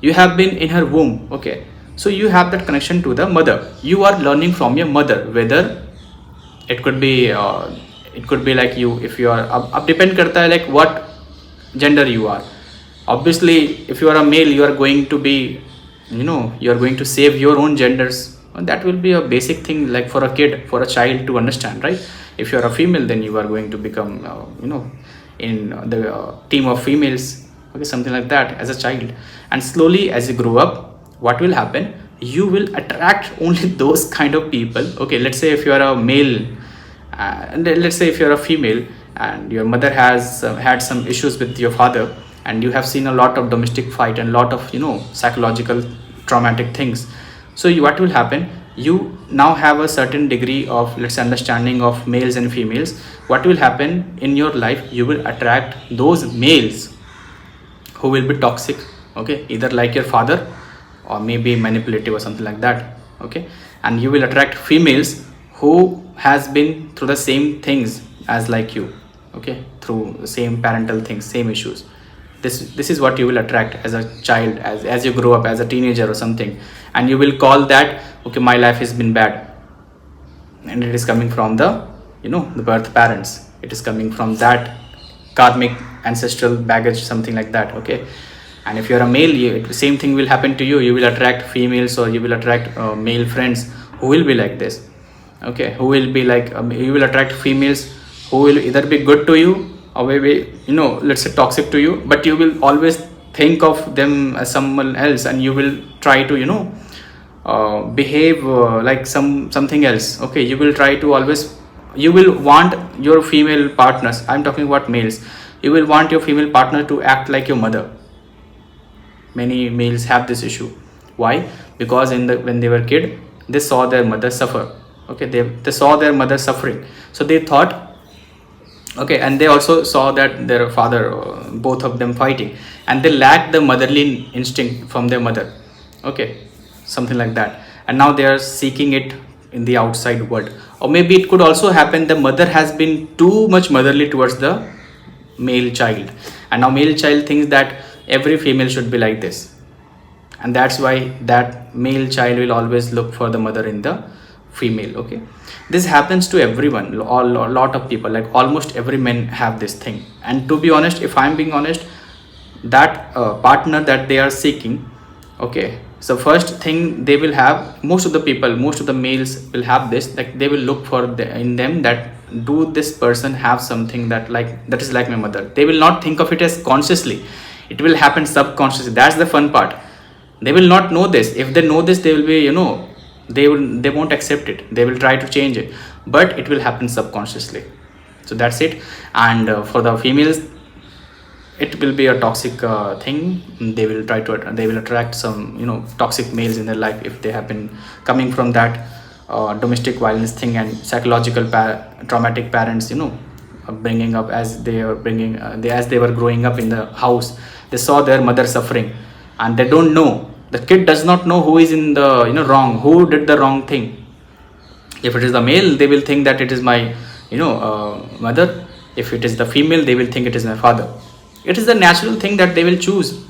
You have been in her womb. Okay, so you have that connection to the mother. You are learning from your mother. Whether it could be like you, if you are depend karta hai like what gender you are. Obviously, if you are a male, you are going to be, you are going to save your own genders. And that will be a basic thing, like for a kid, for a child to understand, right? If you are a female, then you are going to become, in the team of females. okay, something like that as a child. And slowly as you grow up, what will happen, you will attract only those kind of people. Okay, let's say if you are a male, and let's say if you're a female and your mother has had some issues with your father, and you have seen a lot of domestic fight and lot of psychological traumatic things. So what will happen, you now have a certain degree of, let's say, understanding of males and females. What will happen in your life, you will attract those males who will be toxic, okay, either like your father or maybe manipulative or something like that, okay. And you will attract females who has been through the same things as like you, okay, through the same parental things, same issues. This is what you will attract as a child, as you grow up as a teenager or something. And you will call that, okay, my life has been bad, and it is coming from the the birth parents. It is coming from that karmic ancestral baggage, something like that, okay. And if you're a male, same thing will happen to you. You will attract females, or you will attract male friends who will be like this, okay, who will be like you will attract females who will either be good to you or maybe let's say toxic to you, but you will always think of them as someone else, and you will try to behave like something else, okay. You will try to always, you will want your female partners, I'm talking about males, you will want your female partner to act like your mother. Many males have this issue. Why? Because when they were kid, they saw their mother suffer, okay. They saw their mother suffering, so they thought, okay, and they also saw that their father, both of them fighting, and they lacked the motherly instinct from their mother, okay, something like that. And now they are seeking it in the outside world. Or maybe it could also happen the mother has been too much motherly towards the male child, and now male child thinks that every female should be like this, and that's why that male child will always look for the mother in the female, okay. This happens to everyone, a lot of people, like almost every man have this thing. And to be honest, if I'm being honest, that partner that they are seeking, okay, so first thing they will have, most of the people, most of the males will have this, like they will look for in them that, do this person have something that is like my mother. They will not think of it as consciously, it will happen subconsciously. That's the fun part. They will not know this. If they know this, they will be they won't accept it, they will try to change it, but it will happen subconsciously. So that's it. And for the females, it will be a toxic thing. They will attract some toxic males in their life if they have been coming from that domestic violence thing and psychological traumatic parents bringing up, as they were growing up in the house, they saw their mother suffering, and they don't know, the kid does not know who is in the wrong, who did the wrong thing. If it is the male, they will think that it is my mother. If it is the female, they will think it is my father. It is the natural thing that they will choose.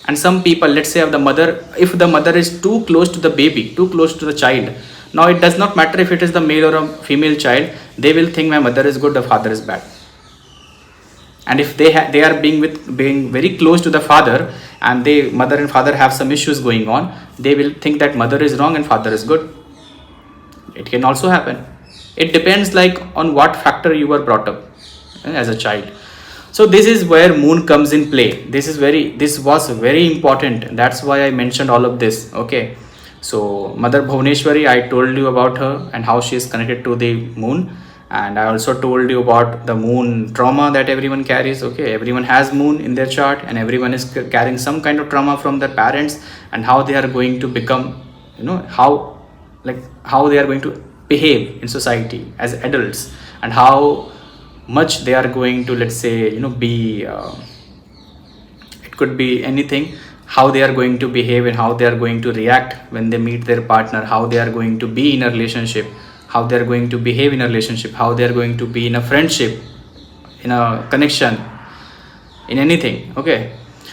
And some people, let's say, if the mother is too close to the baby, too close to the child, now it does not matter if it is the male or a female child, they will think my mother is good, the father is bad. And if they are being very close to the father, and mother and father have some issues going on, they will think that mother is wrong and father is good. It can also happen. It depends on what factor you were brought up as a child. So this is where moon comes in play. This was very important. That's why I mentioned all of this, okay. So Mother Bhuvaneshwari, I told you about her and how she is connected to the moon. And I also told you about the moon trauma that everyone carries, okay. Everyone has moon in their chart, and everyone is carrying some kind of trauma from their parents, and how they are going to become, how they are going to behave in society as adults, and how much they are going to, let's say, be it could be anything, how they are going to behave and how they are going to react when they meet their partner, how they are going to be in a relationship, how they are going to behave in a relationship, how they are going to be in a friendship, in a connection, in anything, okay.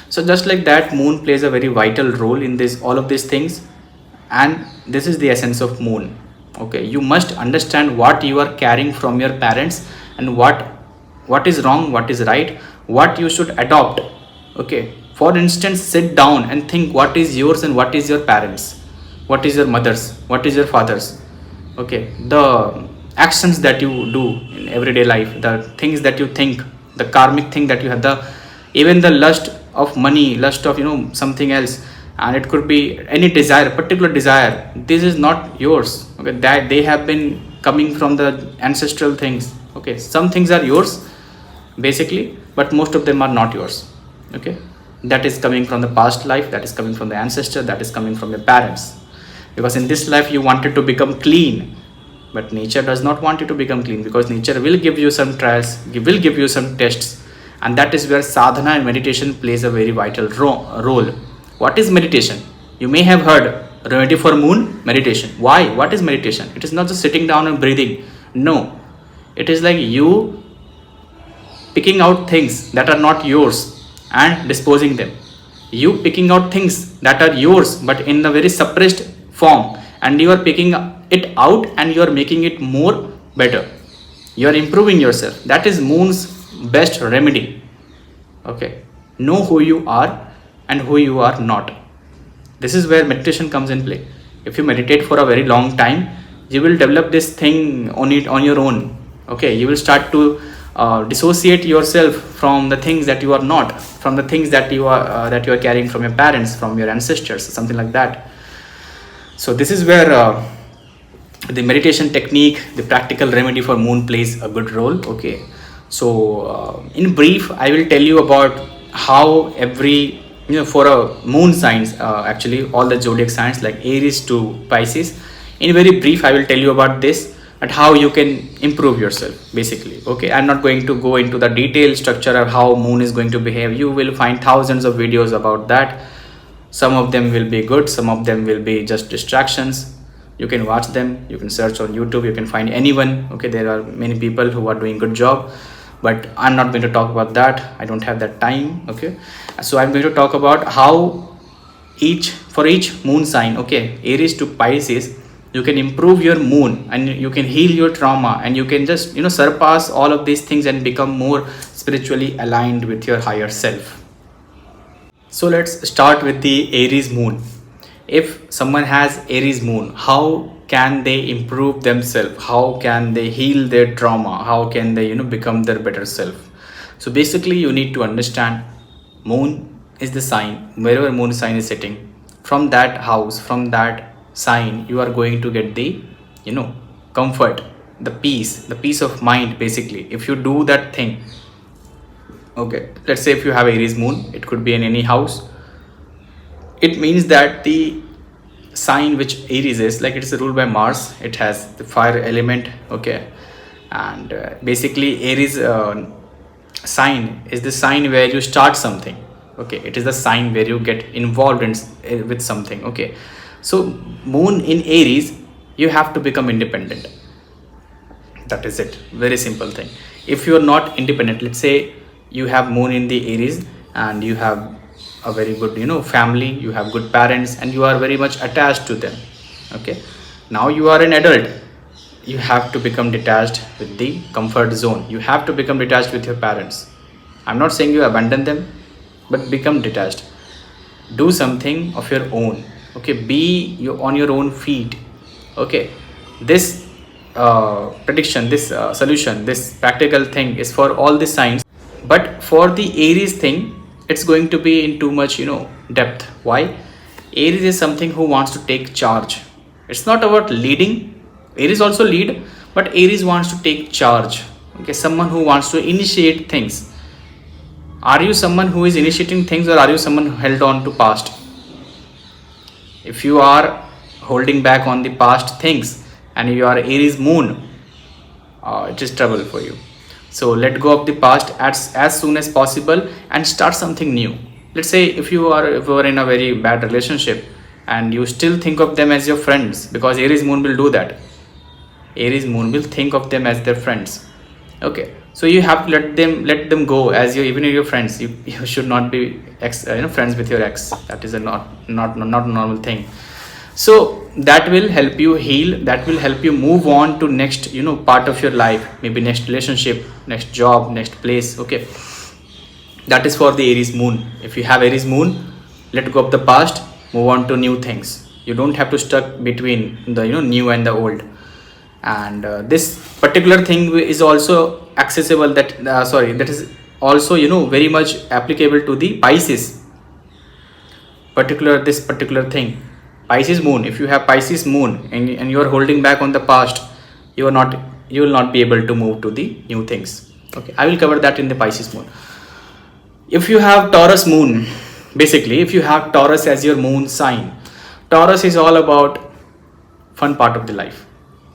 So just like that, moon plays a very vital role in all of these things. And this is the essence of moon, okay. You must understand what you are carrying from your parents, and what is wrong, what is right, what you should adopt, okay. For instance, sit down and think what is yours and what is your parents, what is your mother's, what is your father's, okay. The actions that you do in everyday life, the things that you think, the karmic thing that you have, even the lust of money, lust of something else, and it could be any desire, particular desire. This is not yours. Okay, that they have been coming from the ancestral things. Okay, some things are yours basically, but most of them are not yours. Okay, that is coming from the past life, that is coming from the ancestor, that is coming from your parents. Because in this life you wanted to become clean, but nature does not want you to become clean, because nature will give you some trials, will give you some tests, and that is where sadhana and meditation plays a very vital role. What is meditation? You may have heard remedy for moon, meditation. Why? What is meditation? It is not just sitting down and breathing. No, it is like you picking out things that are not yours and disposing them. You picking out things that are yours but in a very suppressed form, and you are picking it out and you are making it more better. You are improving yourself. That is moon's best remedy. Okay, know who you are and who you are not. This is where meditation comes in play. If you meditate for a very long time, you will develop this thing on your own. Okay, you will start to dissociate yourself from the things that you are not, from the things that you are carrying from your parents, from your ancestors, something like that. So this is where the meditation technique, the practical remedy for moon, plays a good role. Okay, so in brief, I will tell you about how every for a moon signs, actually all the zodiac signs like Aries to Pisces. In very brief, I will tell you about this and how you can improve yourself basically. Okay, I'm not going to go into the detailed structure of how moon is going to behave. You will find thousands of videos about that. Some of them will be good, some of them will be just distractions. You can watch them, you can search on YouTube, you can find anyone. Okay, there are many people who are doing good job, but I'm not going to talk about that. I don't have that time. Okay, so I'm going to talk about how for each moon sign, okay, Aries to Pisces, you can improve your moon and you can heal your trauma, and you can just surpass all of these things and become more spiritually aligned with your higher self. So let's start with the Aries moon. If someone has Aries moon, how can they improve themselves? How can they heal their trauma? How can they become their better self? So basically you need to understand moon is the sign. Wherever moon sign is sitting, from that house, from that sign, you are going to get the comfort, the peace of mind basically, if you do that thing. Okay, let's say if you have Aries moon, it could be in any house. It means that the sign which Aries is, like, it's ruled by Mars, it has the fire element. Okay, and basically Aries sign is the sign where you start something. Okay, it is the sign where you get involved with something. Okay, so moon in Aries, you have to become independent. That is it, very simple thing. If you are not independent, let's say you have moon in the Aries and you have a very good family, you have good parents, and you are very much attached to them. Okay, now you are an adult, you have to become detached with the comfort zone. You have to become detached with your parents. I'm not saying you abandon them, but become detached. Do something of your own. Okay, be on your own feet. Okay, this prediction, this solution, this practical thing is for all the signs, but for the Aries thing, it's going to be in too much depth. Why? Aries is something who wants to take charge. It's not about leading. Aries also lead, but Aries wants to take charge. Okay, someone who wants to initiate things. Are you someone who is initiating things, or are you someone who held on to past? If you are holding back on the past things and you are Aries moon, it is trouble for you. So let go of the past as soon as possible and start something new. Let's say if you are in a very bad relationship and you still think of them as your friends, because Aries moon will do that. Aries moon will think of them as their friends. Okay, so you have to let them go as even your friends. You should not be friends with your ex. That is a not normal thing. So that will help you heal, that will help you move on to next part of your life, maybe next relationship, next job, next place. Okay, that is for the Aries moon. If you have Aries moon, let go of the past, move on to new things. You don't have to stuck between the new and the old. And this particular thing is also accessible, that is also, very much applicable to the Pisces, this particular thing. Pisces moon, if you have Pisces moon and you are holding back on the past, you will not be able to move to the new things. Okay, I will cover that in the Pisces moon. If you have Taurus moon, basically if you have Taurus as your moon sign, Taurus is all about fun part of the life.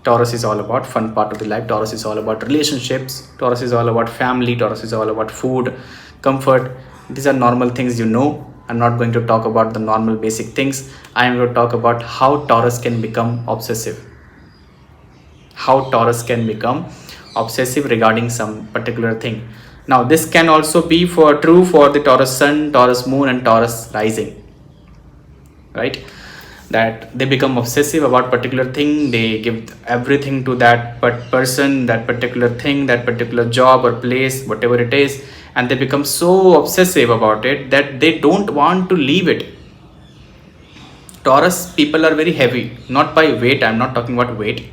Taurus is all about fun part of the life. Taurus is all about relationships. Taurus is all about family. Taurus is all about food, comfort. These are normal things, I'm not going to talk about the normal basic things. I am going to talk about how Taurus can become obsessive. How Taurus can become obsessive regarding some particular thing. Now, this can also be true for the Taurus sun, Taurus moon, and Taurus rising. Right? That they become obsessive about particular thing. They give everything to that person, that particular thing, that particular job or place, whatever it is, and they become so obsessive about it that they don't want to leave it. Taurus people are very heavy, not by weight. I'm not talking about weight.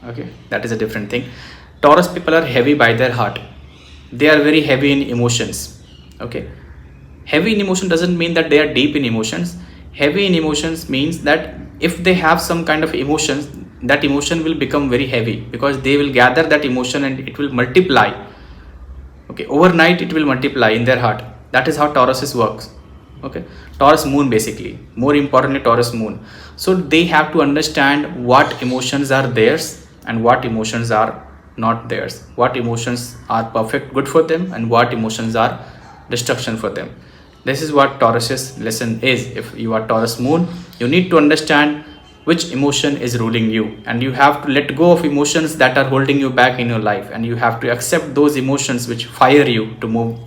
Okay, that is a different thing. Taurus people are heavy by their heart. They are very heavy in emotions. Okay, heavy in emotion doesn't mean that they are deep in emotions. Heavy in emotions means that if they have some kind of emotions, that emotion will become very heavy because they will gather that emotion and it will multiply. Okay, overnight it will multiply in their heart. That is how Taurus works. Okay, Taurus moon basically, more importantly Taurus moon. So they have to understand what emotions are theirs and what emotions are not theirs. What emotions are perfect, good for them, and what emotions are destruction for them. This is what Taurus's lesson is. If you are Taurus moon, you need to understand which emotion is ruling you, and you have to let go of emotions that are holding you back in your life, and you have to accept those emotions which fire you to move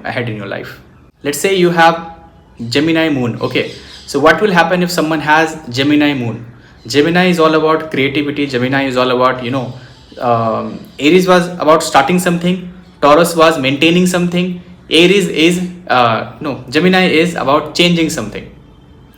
ahead in your life. Let's say you have Gemini moon. Okay, so what will happen if someone has Gemini moon? Gemini is all about creativity. Gemini is all about Aries was about starting something, Taurus was maintaining something, Aries is Gemini is about changing something.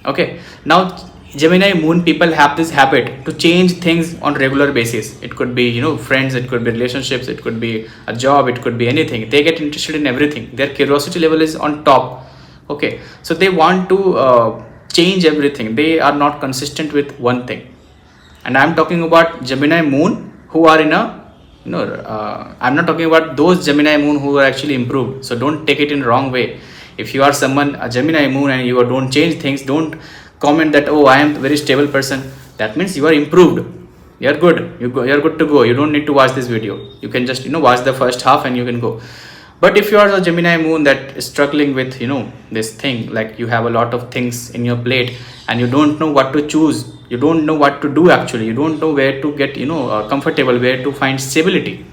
Okay, now Gemini moon people have this habit to change things on regular basis. It could be friends, it could be relationships, it could be a job, it could be anything. They get interested in everything. Their curiosity level is on top. Okay, so they want to change everything. They are not consistent with one thing. And I'm talking about Gemini moon who are in a I'm not talking about those Gemini moon who are actually improved. So don't take it in wrong way. If you are someone a Gemini moon and you don't change things, don't comment that, oh, I am a very stable person. That means you are improved. You are good. You are good to go. You don't need to watch this video. You can just watch the first half and you can go. But if you are a Gemini moon that is struggling with this thing, like you have a lot of things in your plate and you don't know what to choose, you don't know what to do actually, you don't know where to get comfortable, where to find stability,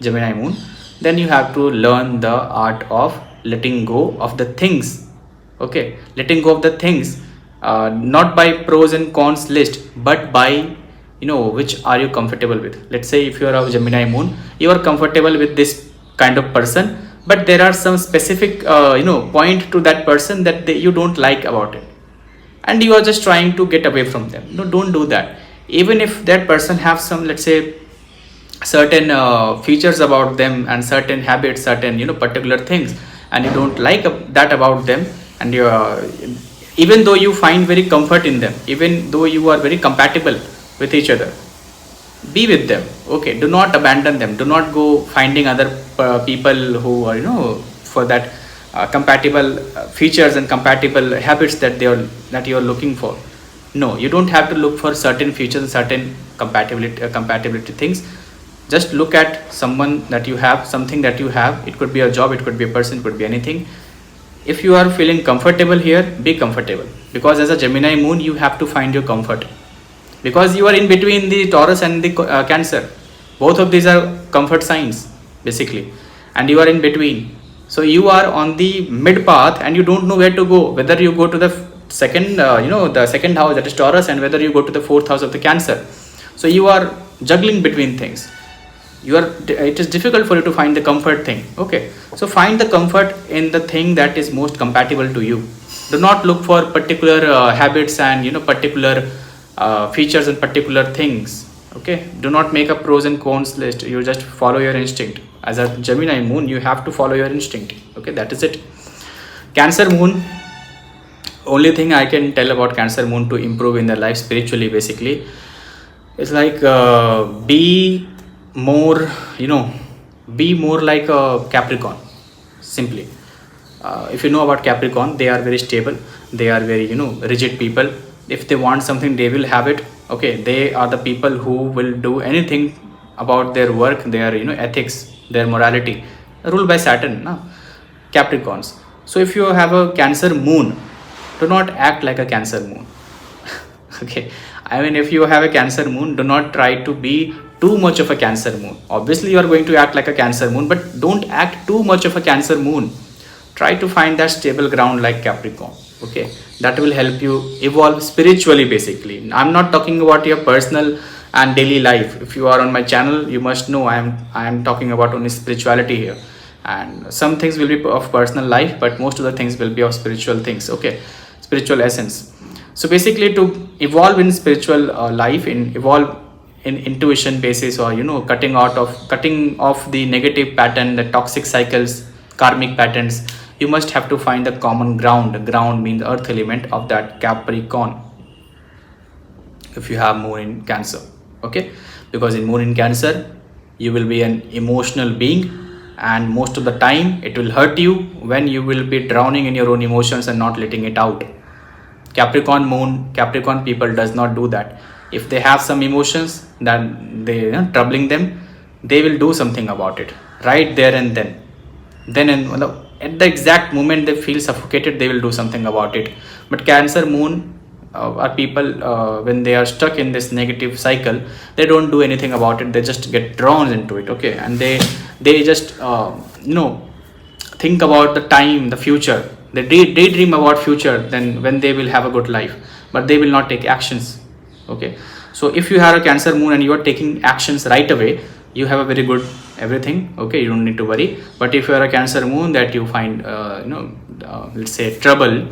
Gemini moon, then you have to learn the art of letting go of the things. Okay, letting go of the things, not by pros and cons list, but by which are you comfortable with. Let's say if you are a Gemini moon, you are comfortable with this kind of person, but there are some specific point to that person that you don't like about it, and you are just trying to get away from them. No, don't do that. Even if that person have some, let's say, certain features about them and certain habits, certain particular things, and you don't like that about them, and you even though you find very comfort in them, even though you are very compatible with each other, be with them. Okay, do not abandon them. Do not go finding other people who are for that compatible features and compatible habits that you are looking for. No, you don't have to look for certain features and certain compatibility things. Just look at someone that you have, something that you have. It could be a job, it could be a person, it could be anything. If you are feeling comfortable here, be comfortable, because as a Gemini moon you have to find your comfort, because you are in between the Taurus and the Cancer. Both of these are comfort signs basically, and you are in between. So you are on the mid path and you don't know where to go, whether you go to the second the second house, that is Taurus, and whether you go to the fourth house of the Cancer. So you are juggling between things. It is difficult for you to find the comfort thing. Okay, so find the comfort in the thing that is most compatible to you. Do not look for particular habits and particular features and particular things. Okay, do not make a pros and cons list. You just follow your instinct. As a Gemini moon, you have to follow your instinct. Okay, that is it. Cancer moon, only thing I can tell about Cancer moon to improve in their life spiritually, basically, it's like be more, be more like a Capricorn. Simply, if you know about Capricorn, they are very stable. They are very, rigid people. If they want something, they will have it. Okay, they are the people who will do anything about their work, their, ethics, their morality, ruled by Saturn, no? Capricorns. So if you have a Cancer moon, do not act like a Cancer moon. Okay, I mean, if you have a Cancer moon, do not try to be too much of a Cancer moon. Obviously you are going to act like a Cancer moon, but don't act too much of a Cancer moon. Try to find that stable ground like Capricorn. Okay, that will help you evolve spiritually. Basically, I'm not talking about your personal and daily life. If you are on my channel, you must know I am talking about only spirituality here, and some things will be of personal life, but most of the things will be of spiritual things. Okay, spiritual essence. So basically, to evolve in spiritual life, in evolve in intuition basis, or cutting off the negative pattern, the toxic cycles, karmic patterns, you must have to find the common ground. Ground means earth element of that Capricorn. If you have moon in Cancer, okay, because in moon in Cancer, you will be an emotional being, and most of the time it will hurt you when you will be drowning in your own emotions and not letting it out. Capricorn moon, Capricorn people does not do that. If they have some emotions that they troubling them, they will do something about it right there and then. At the exact moment they feel suffocated, they will do something about it. But Cancer moon are people, when they are stuck in this negative cycle, they don't do anything about it. They just get drawn into it. Okay, and they just think about the time, the future. They daydream about future, then when they will have a good life, but they will not take actions. Okay, so if you have a Cancer moon and you are taking actions right away, you have a very good everything. Okay, you don't need to worry. But if you are a Cancer moon that you find let's say trouble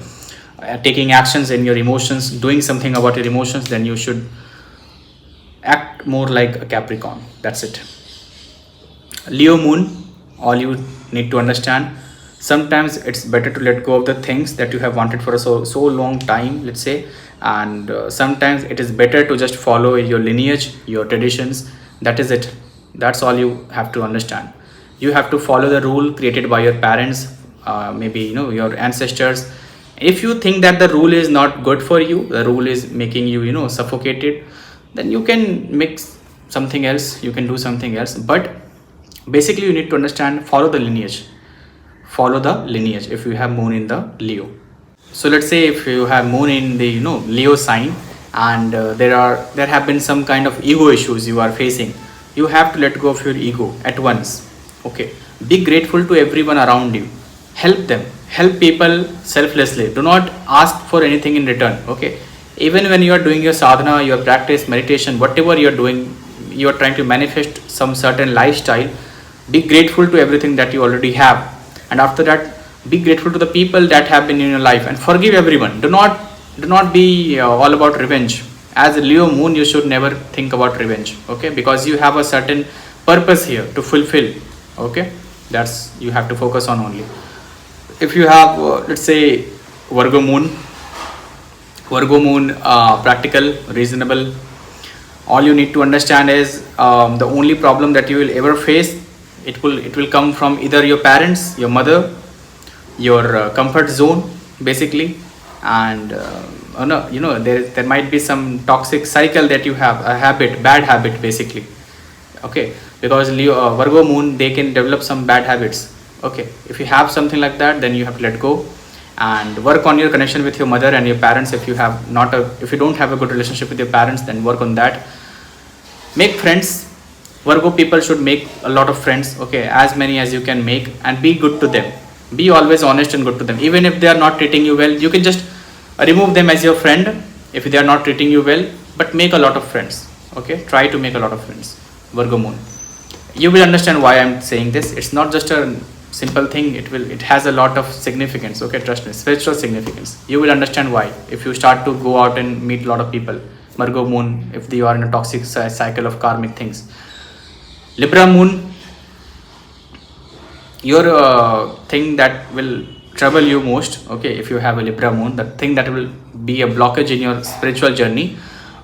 taking actions in your emotions, doing something about your emotions, then you should act more like a Capricorn. That's it. Leo moon, all you need to understand, sometimes it's better to let go of the things that you have wanted for a so long time, let's say, and sometimes it is better to just follow your lineage, your traditions. That is it. That's all you have to understand. You have to follow the rule created by your parents, maybe your ancestors. If you think that the rule is not good for you, the rule is making you suffocated, then you can make something else, you can do something else. But basically you need to understand, follow the lineage. If you have moon in the Leo. So let's say if you have moon in the Leo sign, and there have been some kind of ego issues you are facing, you have to let go of your ego at once. Okay, be grateful to everyone around you, help them, help people selflessly. Do not ask for anything in return. Okay, even when you are doing your sadhana, your practice, meditation, whatever you are doing, you are trying to manifest some certain lifestyle, be grateful to everything that you already have. And after that, be grateful to the people that have been in your life, and forgive everyone. Do not be all about revenge. As a Leo moon, you should never think about revenge. Okay, because you have a certain purpose here to fulfill. Okay, that's you have to focus on only. If you have let's say Virgo moon, practical, reasonable. All you need to understand is the only problem that you will ever face, it will come from either your parents, your mother, your comfort zone, basically. And there might be some toxic cycle that you have, a bad habit, basically. Okay, because Virgo moon, they can develop some bad habits. Okay, if you have something like that, then you have to let go and work on your connection with your mother and your parents. If you don't have a good relationship with your parents, then work on that. Make friends. Virgo people should make a lot of friends. Okay, as many as you can make, and be good to them. Be always honest and good to them. Even if they are not treating you well, you can just remove them as your friend if they are not treating you well, but make a lot of friends. Okay, try to make a lot of friends. Virgo moon, you will understand why I'm saying this. It's not just a simple thing, it has a lot of significance. Okay, trust me, spiritual significance. You will understand why if you start to go out and meet a lot of people. Virgo moon, if you are in a toxic cycle of karmic things. Libra moon, your thing that will trouble you most, okay, if you have a Libra moon, the thing that will be a blockage in your spiritual journey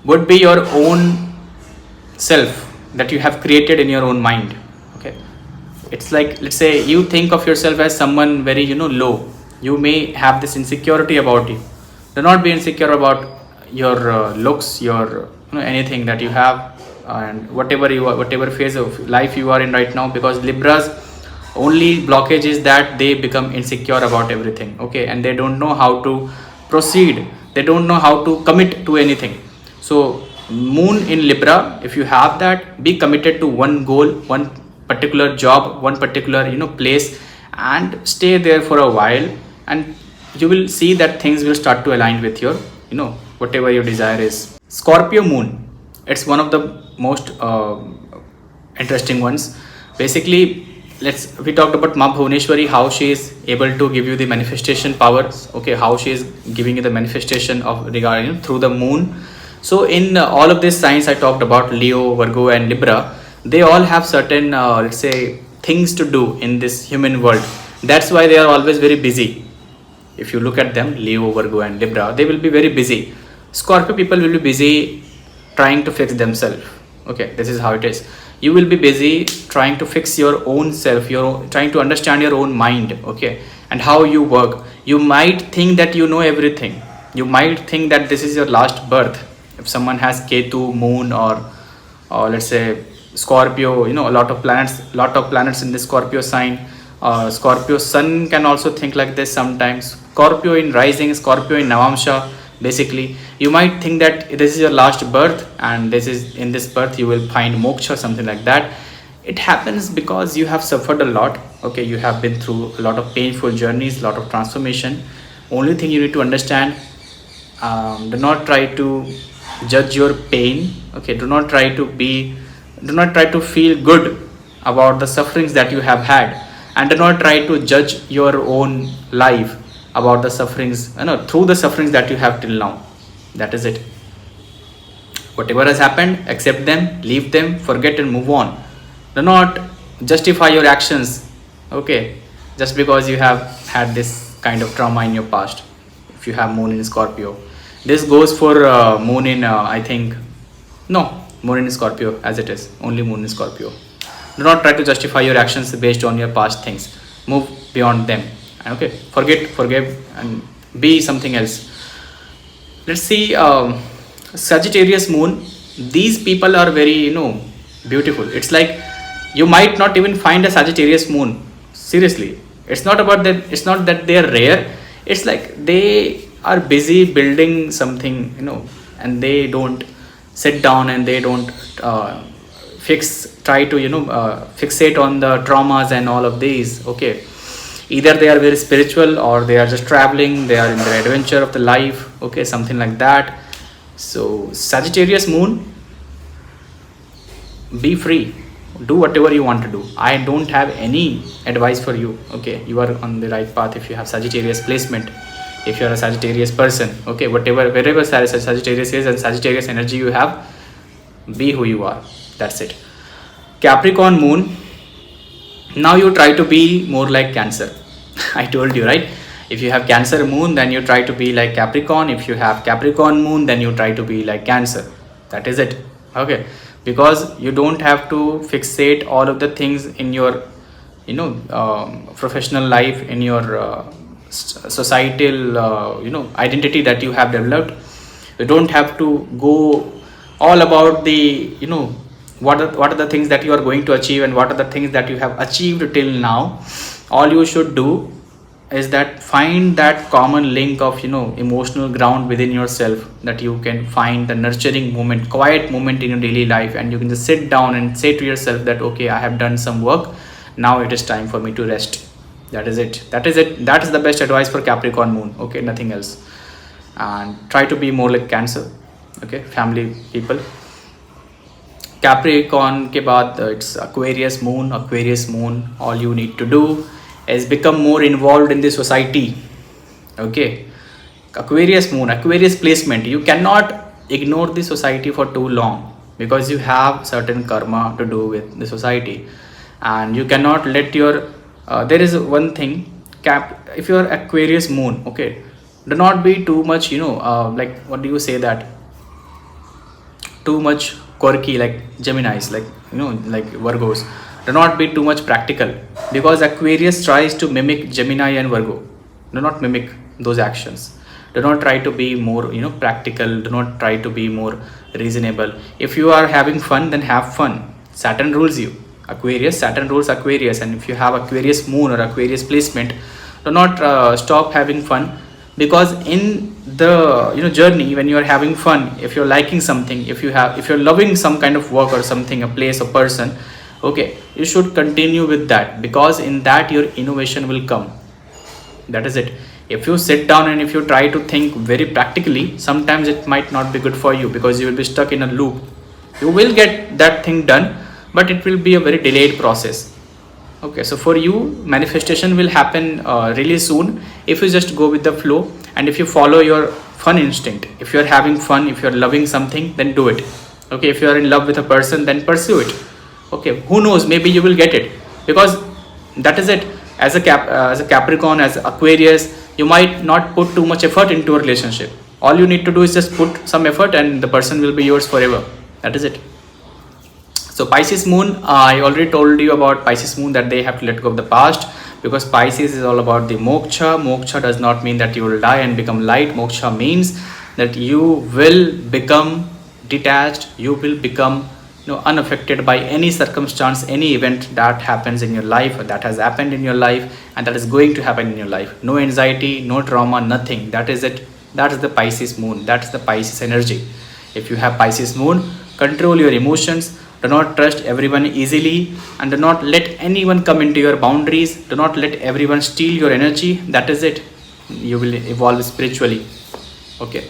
would be your own self that you have created in your own mind. Okay, it's like, let's say you think of yourself as someone very, low. You may have this insecurity about you. Do not be insecure about your looks, your, anything that you have, and whatever you are, whatever phase of life you are in right now, because Libras only blockage is that they become insecure about everything, okay, and they don't know how to proceed, they don't know how to commit to anything. So moon in Libra, if you have that, be committed to one goal, one particular job, one particular, place, and stay there for a while, and you will see that things will start to align with your, whatever your desire is. Scorpio moon, it's one of the most interesting ones. Basically, we talked about Ma Bhuvaneshwari, how she is able to give you the manifestation powers, okay, how she is giving you the manifestation of regarding through the moon. So in all of these signs I talked about, Leo, Virgo and Libra, they all have certain let's say things to do in this human world. That's why they are always very busy. If you look at them, Leo, Virgo and Libra, they will be very busy. Scorpio people will be busy trying to fix themselves. Okay, this is how it is. You will be busy trying to fix your own self, you're trying to understand your own mind, okay, and how you work. You might think that you know everything. You might think that this is your last birth. If someone has Ketu, Moon, or let's say Scorpio, a lot of planets in the Scorpio sign. Scorpio Sun can also think like this sometimes. Scorpio in rising, Scorpio in Navamsha. Basically, you might think that this is your last birth, and this is in this birth you will find moksha, something like that. It happens because you have suffered a lot. Okay, you have been through a lot of painful journeys, a lot of transformation. Only thing you need to understand: do not try to judge your pain. Okay, do not try to feel good about the sufferings that you have had, and do not try to judge your own life about the sufferings, through the sufferings that you have till now. That is it. Whatever has happened, accept them, leave them, forget and move on. Do not justify your actions, okay, just because you have had this kind of trauma in your past. If you have moon in Scorpio, this goes for moon in I think no, moon in Scorpio as it is, only moon in Scorpio. Do not try to justify your actions based on your past things. Move beyond them. Okay, forgive and be something else. Let's see, Sagittarius moon. These people are very, beautiful. It's like you might not even find a Sagittarius moon. Seriously, it's not about that. It's not that they are rare. It's like they are busy building something, and they don't sit down and they don't try to fixate on the traumas and all of these. Okay, either they are very spiritual or they are just traveling, they are in the adventure of the life, okay, something like that. So Sagittarius moon, be free, do whatever you want to do. I don't have any advice for you. Okay, you are on the right path if you have Sagittarius placement, if you are a Sagittarius person. Okay, wherever Sagittarius is and Sagittarius energy you have, be who you are. That's it. Capricorn moon, now you try to be more like Cancer. I told you, right? If you have Cancer moon, then you try to be like Capricorn. If you have Capricorn moon, then you try to be like Cancer. That is it. Okay, because you don't have to fixate all of the things in your professional life, in your societal identity that you have developed. You don't have to go all about the what are the things that you are going to achieve and what are the things that you have achieved till now. All you should do is that find that common link of emotional ground within yourself, that you can find the nurturing moment, quiet moment in your daily life, and you can just sit down and say to yourself that okay, I have done some work, now it is time for me to rest. That is it. That is the best advice for Capricorn moon. Okay, nothing else. And try to be more like Cancer. Okay, family people. Capricorn के बाद it's Aquarius moon. All you need to do is become more involved in the society. Okay, Aquarius moon, Aquarius placement. You cannot ignore the society for too long because you have certain karma to do with the society, and you cannot let your there is one thing, if you're Aquarius moon, okay, do not be too much, like, what do you say, that too much quirky like Geminis, like, like Virgos. Do not be too much practical, because Aquarius tries to mimic Gemini and Virgo. Do not mimic those actions. Do not try to be more, practical. Do not try to be more reasonable. If you are having fun, then have fun. Saturn rules you. Aquarius, Saturn rules Aquarius, and if you have Aquarius moon or Aquarius placement, do not stop having fun, because in the journey, when you are having fun, if you're liking something, if you're loving some kind of work or something, a place or person, okay, you should continue with that, because in that your innovation will come. That is it. If you sit down and if you try to think very practically, sometimes it might not be good for you, because you will be stuck in a loop. You will get that thing done, but it will be a very delayed process. Okay, so for you, manifestation will happen really soon if you just go with the flow, and if you follow your fun instinct. If you're having fun, if you're loving something, then do it. Okay, if you're in love with a person, then pursue it. Okay, who knows, maybe you will get it, because that is it. As a Capricorn, as Aquarius, you might not put too much effort into a relationship. All you need to do is just put some effort, and the person will be yours forever. That is it. So Pisces moon, I already told you about Pisces moon, that they have to let go of the past, because Pisces is all about the moksha. Moksha does not mean that you will die and become light. Moksha means that you will become detached, you will become unaffected by any circumstance, any event that happens in your life, or that has happened in your life, and that is going to happen in your life. No anxiety, no trauma, nothing. That is it. That is the Pisces moon. That's the Pisces energy. If you have Pisces moon, control your emotions. Do not trust everyone easily, and do not let anyone come into your boundaries. Do not let everyone steal your energy. That is it. You will evolve spiritually. Okay.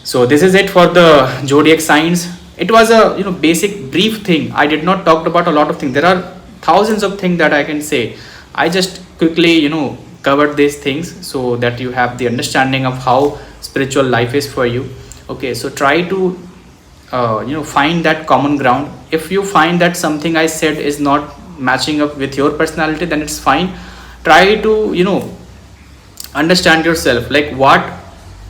So this is it for the zodiac signs. It was a basic brief thing. I did not talk about a lot of things. There are thousands of things that I can say. I just quickly covered these things so that you have the understanding of how spiritual life is for you. Okay, so try to find that common ground. If you find that something I said is not matching up with your personality, then it's fine. Try to understand yourself, like what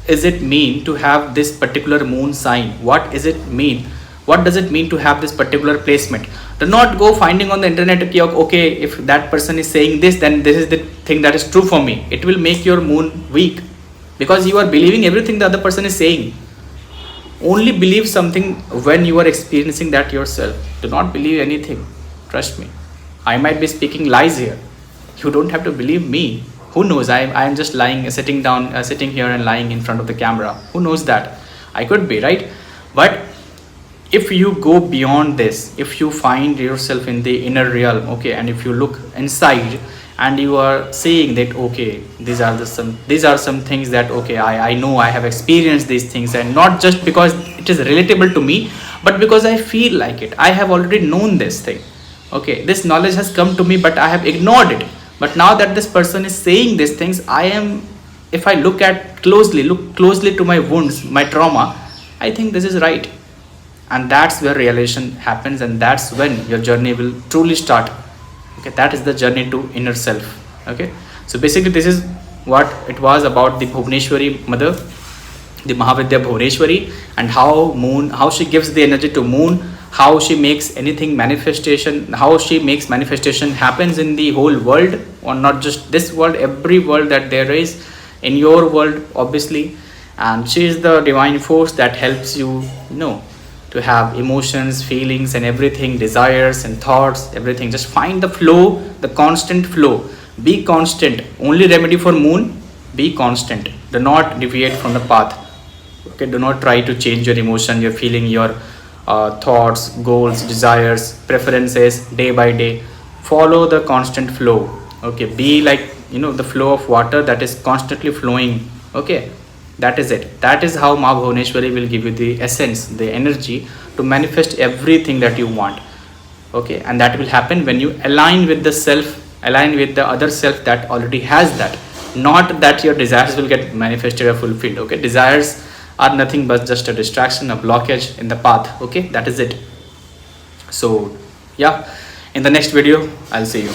is it mean to have this particular moon sign, what does it mean to have this particular placement. Do not go finding on the internet, okay, if that person is saying this, then this is the thing that is true for me. It will make your moon weak, because you are believing everything the other person is saying. Only believe something when you are experiencing that yourself. Do not believe anything. Trust me. I might be speaking lies here. You don't have to believe me. Who knows? I am just sitting here and lying in front of the camera. Who knows that? I could be, right? But if you go beyond this, if you find yourself in the inner realm, okay, and if you look inside and you are saying that, okay, these are some things that, okay, I know, I have experienced these things, and not just because it is relatable to me, but because I feel like it. I have already known this thing. Okay, this knowledge has come to me, but I have ignored it. But now that this person is saying these things, if I look closely to my wounds, my trauma, I think this is right. And that's where realization happens, and that's when your journey will truly start. Okay, that is the journey to inner self. Okay, so basically this is what it was about the Bhuvaneshwari mother, the Mahavidya Bhuvaneshwari, and how she gives the energy to moon, how she makes anything manifestation, how she makes manifestation happens in the whole world, or not just this world, every world that there is, in your world obviously. And she is the divine force that helps you, to have emotions, feelings, and everything, desires and thoughts, everything. Just find the flow, the constant flow. Be constant. Only remedy for moon: be constant. Do not deviate from the path. Okay, do not try to change your emotion, your feeling, your thoughts, goals, desires, preferences day by day. Follow the constant flow. Okay, be like the flow of water that is constantly flowing. Okay, that is it. That is how Ma Bhuvaneshwari will give you the essence, the energy to manifest everything that you want. Okay, and that will happen when you align with the self, align with the other self that already has that. Not that your desires will get manifested or fulfilled. Okay, desires are nothing but just a distraction, a blockage in the path. Okay, that is it. So yeah, in the next video I'll see you.